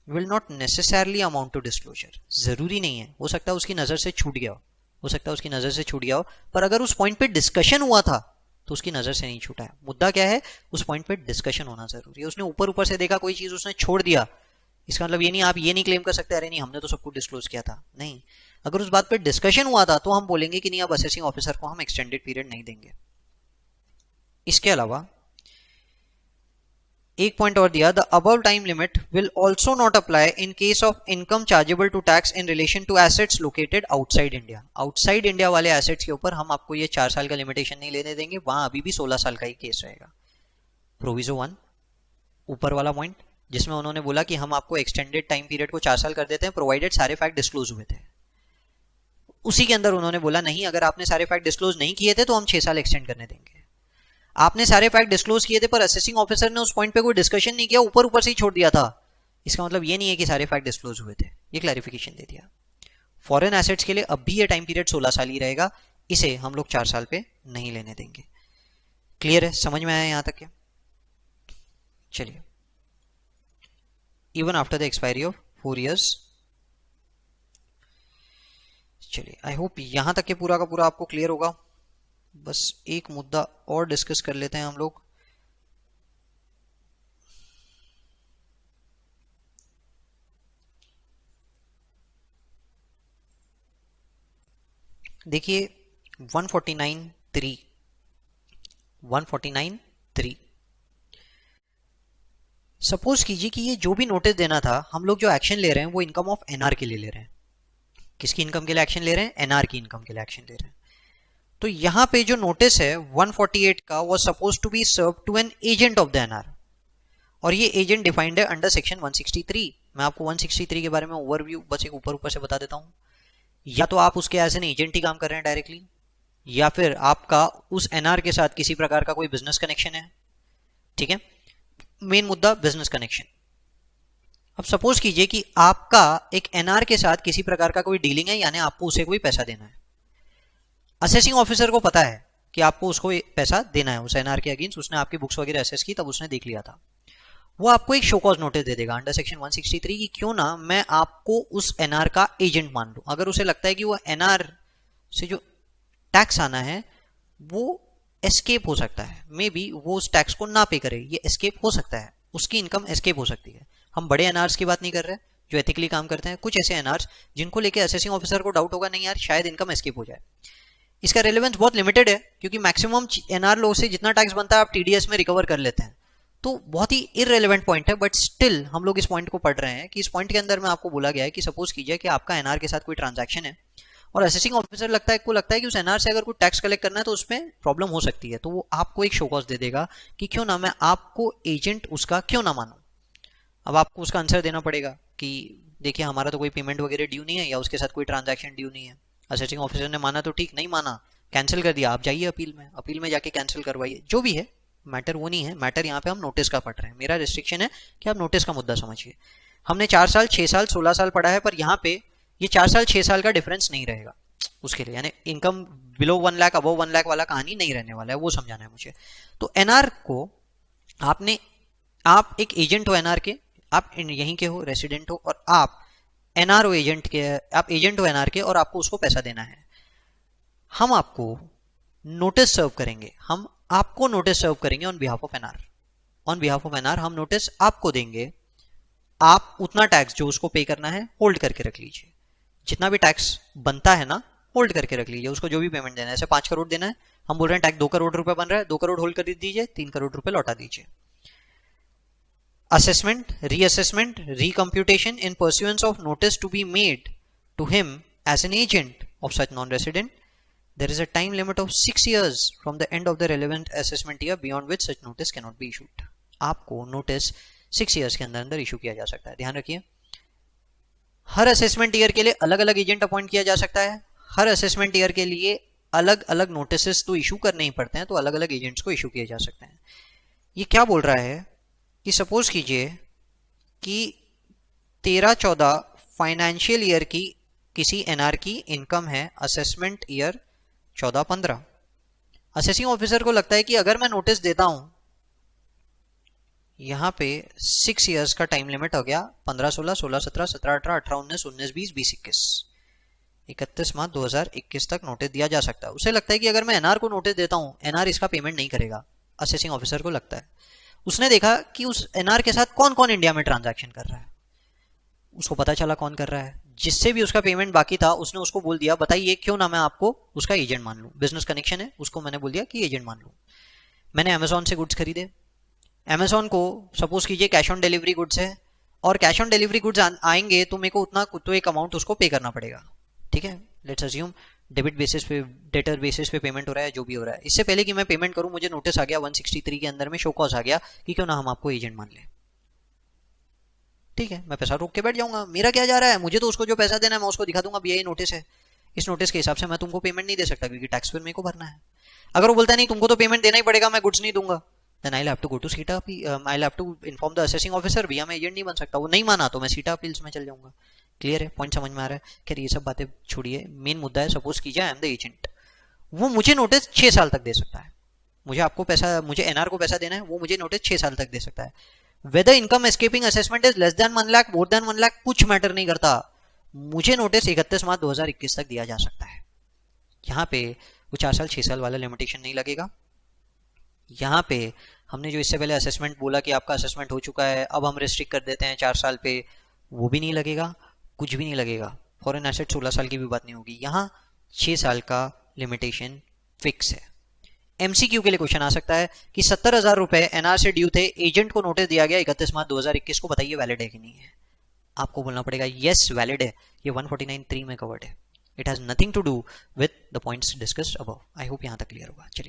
will not necessarily amount to disclosure। जरूरी नहीं है, हो सकता है उसकी नजर से छूट गया हो सकता है उसकी नजर से छूट गया हो, पर अगर उस पॉइंट पे डिस्कशन हुआ था तो उसकी नजर से नहीं छूटा है। मुद्दा क्या है, उस पॉइंट पे डिस्कशन होना जरूरी है। उसने ऊपर ऊपर से देखा कोई चीज उसने छोड़ दिया, इसका मतलब ये नहीं, आप ये नहीं क्लेम कर सकते अरे नहीं हमने तो सब कुछ डिस्क्लोज किया था। नहीं, अगर उस बात पे डिस्कशन हुआ था तो हम बोलेंगे कि नहीं अब असेसिंग ऑफिसर को हम एक्सटेंडेड पीरियड नहीं देंगे। इसके अलावा एक पॉइंट और दिया, the above time limit will also not apply in case of income chargeable to tax in relation to assets located outside India. Outside India वाले एसेट्स के ऊपर हम आपको ये 4 साल का लिमिटेशन नहीं लेने देंगे, वहां अभी भी 16 साल का ही केस रहेगा। प्रोविजो 1 ऊपर वाला पॉइंट जिसमें उन्होंने बोला कि हम आपको एक्सटेंडेड टाइम पीरियड को 4 साल कर देते हैं प्रोवाइडेड सारे फैक्ट डिस्क्लोज हुए थे, उसी के अंदर उन्होंने बोला नहीं अगर आपने सारे फैक्ट डिस्क्लोज नहीं किए थे तो हम 6 साल एक्सटेंड करने देंगे। आपने सारे फैक्ट डिस्क्लोज किए थे पर असेसिंग ऑफिसर ने उस पॉइंट पे कोई डिस्कशन नहीं किया, ऊपर ऊपर से ही छोड़ दिया था, इसका मतलब ये नहीं है कि सारे फैक्ट डिस्क्लोज हुए थे। ये क्लैरिफिकेशन दे दिया। फॉरेन एसेट्स के लिए अब भी ये टाइम पीरियड 16 साल ही रहेगा, इसे हम लोग 4 साल पे नहीं लेने देंगे। क्लियर है, समझ में आया यहां तक क्या? चलिए, even after the expiry of 4 years। चलिए, आई होप यहां तक के पूरा का पूरा आपको क्लियर होगा। बस एक मुद्दा और डिस्कस कर लेते हैं हम लोग। देखिए 149(3) सपोज कीजिए कि ये जो भी नोटिस देना था, हम लोग जो एक्शन ले रहे हैं वो इनकम ऑफ एनआर के लिए ले रहे हैं। किसकी इनकम के लिए एक्शन ले रहे हैं? एनआर की इनकम के लिए एक्शन ले रहे हैं। तो यहां पे जो नोटिस है 148 का वो suppose to be serve to an agent of the NR, और ये एजेंट डिफाइंड है अंडर सेक्शन 163। मैं आपको 163 के बारे में ओवरव्यू बस एक ऊपर ऊपर से बता देता हूं। या तो आप उसके एज एन एजेंट ही काम कर रहे हैं डायरेक्टली, या फिर आपका उस एनआर के साथ किसी प्रकार का कोई बिजनेस कनेक्शन है। ठीक है, मेन मुद्दा बिजनेस कनेक्शन। अब सपोज कीजिए कि आपका एक एनआर के साथ किसी प्रकार का कोई डीलिंग है, यानी आपको उसे कोई पैसा देना है। असेसिंग ऑफिसर को पता है कि आपको उसको पैसा देना है उस एनआर के अगेंस्ट, उसने आपकी बुक्स वगैरह असेस की तब उसने देख लिया था। वो आपको एक शो कॉज नोटिस दे देगा अंडर सेक्शन 163 की क्यों ना मैं आपको उस एनआर का एजेंट मान लूं। अगर उसे लगता है कि वो एनआर से जो टैक्स आना है वो एस्केप हो सकता है, मे बी वो उस टैक्स को ना पे करे, ये एस्केप हो सकता है, उसकी इनकम एस्केप हो सकती है। हम बड़े एनआर्स की बात नहीं कर रहे जो एथिकली काम करते हैं, कुछ ऐसे एनआर्स जिनको लेके असेसिंग ऑफिसर को डाउट होगा नहीं यार शायद इनकम एस्केप हो जाए। इसका रेलेवेंस बहुत लिमिटेड है क्योंकि मैक्सिमम एनआर लोग से जितना टैक्स बनता है आप टीडीएस में रिकवर कर लेते हैं, तो बहुत ही इररेलेवेंट पॉइंट है। बट स्टिल हम लोग इस पॉइंट को पढ़ रहे हैं कि इस पॉइंट के अंदर में आपको बोला गया है कि सपोज कीजिए कि आपका एनआर के साथ कोई ट्रांजैक्शन है और असेसिंग ऑफिसर लगता है कि उस एनआर से अगर कोई टैक्स कलेक्ट करना है तो उसमें प्रॉब्लम हो सकती है, तो वो आपको एक शो कॉज दे देगा कि क्यों ना मैं आपको एजेंट उसका क्यों ना मानूं। अब आपको उसका आंसर देना पड़ेगा कि देखिए हमारा तो कोई पेमेंट वगैरह ड्यू नहीं है या उसके साथ कोई ट्रांजैक्शन ड्यू नहीं है। असेसिंग ऑफिसर ने माना तो ठीक, नहीं माना कैंसिल कर दिया, आप जाइए अपील में जाके कैंसिल करवाइए, जो भी है मैटर वो नहीं है। मैटर यहाँ पे हम नोटिस का पढ़ रहे हैं। मेरा रिस्ट्रिक्शन है कि आप नोटिस का मुद्दा समझिए। हमने 4 साल 6 साल 16 साल पढ़ा है, पर यहाँ पे ये 4 साल 6 साल का डिफरेंस नहीं रहेगा उसके लिए, यानी income below 1 lakh above 1 lakh वाला कहानी नहीं रहने वाला है, वो समझाना है मुझे। तो एनआर को आप एक एजेंट हो एनआर के, आप यहीं के हो, रेसिडेंट हो, और आप एनआर हो एजेंट के, आप एजेंट हो एनआर के और आपको उसको पैसा देना है। हम आपको नोटिस सर्व करेंगे, हम आपको नोटिस सर्व करेंगे on behalf of NR. On behalf of NR हम नोटिस आपको देंगे, आप उतना टैक्स जो उसको पे करना है होल्ड करके रख लीजिए। जितना भी टैक्स बनता है ना होल्ड करके रख लीजिए, उसको जो भी पेमेंट देना है। जैसे 5 करोड़ देना है, हम बोल रहे हैं टैक्स 2 करोड़ रुपए बन रहा है, 2 करोड़ होल्ड कर दीजिए, 3 करोड़ रुपए लौटा दीजिए। Assessment, reassessment, recomputation in pursuance of notice to be made to him as an agent of such non resident, there is a time limit of 6 years from the end of the relevant assessment year beyond which such notice cannot be issued। आपको notice 6 years के अंदर issue किया जा सकता है। ध्यान रखिए, हर assessment year के लिए अलग अलग एजेंट अपॉइंट किया जा सकता है, हर असेसमेंट ईयर के लिए अलग अलग नोटिस तो इशू करने ही पड़ते हैं, तो अलग अलग एजेंट्स को इशू किए जा सकते हैं। ये क्या बोल रहा है कि सपोज कीजिए कि 13/14 फाइनेंशियल ईयर की किसी एनआर की इनकम है असेसमेंट ईयर 14-15। असेसिंग ऑफिसर को लगता है कि अगर मैं नोटिस देता हूं, यहां पे 6 इयर्स का टाइम लिमिट हो गया, 15-16, 16-17, 17-18, 18-19, 19-20, 20-21, 31 मार्च 2021 तक नोटिस दिया जा सकता है। उसे लगता है कि अगर मैं एनआर को नोटिस देता हूं, एनआर इसका पेमेंट नहीं करेगा। असेसिंग ऑफिसर को लगता है, उसने देखा कि उस एनआर के साथ कौन कौन इंडिया में ट्रांजैक्शन कर रहा है, उसको पता चला कौन कर रहा है, जिससे भी उसका पेमेंट बाकी था उसने उसको बोल दिया, बताइए क्यों ना मैं आपको उसका एजेंट मान लूं, बिजनेस कनेक्शन है, उसको मैंने बोल दिया कि एजेंट मान लूं। मैंने अमेजोन से गुड्स खरीदे, अमेजोन को सपोज कीजिए कैश ऑन डिलीवरी गुड्स है, और कैश ऑन डिलीवरी गुड्स आएंगे तो मेरे को उतना तो एक अमाउंट उसको पे करना पड़ेगा, ठीक है। लेट्स अज्यूम डेबिट बेसिस पे, डेटर बेसिस पे पेमेंट हो रहा है, जो भी हो रहा है। इससे पहले कि मैं पेमेंट करूं, मुझे नोटिस आ गया 163 के अंदर में, शो कॉज आ गया कि क्यों ना हम आपको एजेंट मान लें, ठीक है। मैं पैसा रोक के बैठ जाऊंगा, मेरा क्या जा रहा है, मुझे तो उसको जो पैसा देना है मैं उसको दिखा दूंगा, भैया ये नोटिस है, इस नोटिस के हिसाब से मैं तुमको पेमेंट नहीं दे सकता क्योंकि टैक्स फिर मेरे को भरना है। अगर वो बोलता है नहीं तुमको तो पेमेंट देना ही पड़ेगा, मैं गुड्स नहीं दूंगा, then I have to go to CITA, I have to inform the assessing officer, भैया मैं एजेंट नहीं बन सकता। वो नहीं माना तो मैं सीटा अपील्स में चल जाऊंगा। क्लियर है, पॉइंट समझ में आ रहा है। खैर ये सब बातें छोड़िए, मेन मुद्दा है, सपोज कीजिए आई एम द एजेंट, वो मुझे नोटिस 6 साल तक दे सकता है। मुझे आपको पैसा, मुझे एनआर को पैसा देना है, वो मुझे नोटिस 6 साल तक दे सकता है। Whether income escaping assessment is less than 1 lakh, more than 1 lakh, कुछ मैटर नहीं करता, मुझे नोटिस 31 मार्च 2021 तक दिया जा सकता है। यहाँ पे वो 4 साल 6 साल वाला लिमिटेशन नहीं लगेगा। यहाँ पे हमने जो इससे पहले असेसमेंट बोला कि आपका असेसमेंट हो चुका है, अब हम रिस्ट्रिक्ट कर देते हैं 4 साल पे, वो भी नहीं लगेगा, कुछ भी नहीं लगेगा। फॉरेन एसेट 16 साल की भी बात नहीं होगी, यहाँ 6 साल का लिमिटेशन फिक्स है। एमसीक्यू के लिए क्वेश्चन आ सकता है कि 70,000 रुपए एनआर से ड्यू थे, एजेंट को नोटिस दिया गया 31 मार्च 2021 को, बताइए वैलिड है कि नहीं है। आपको बोलना पड़ेगा यस वैलिड है, ये 149(3) में कवर्ड है। It has nothing to do with the points discussed above. I hope यहां तक क्लियर होगा। चलिए।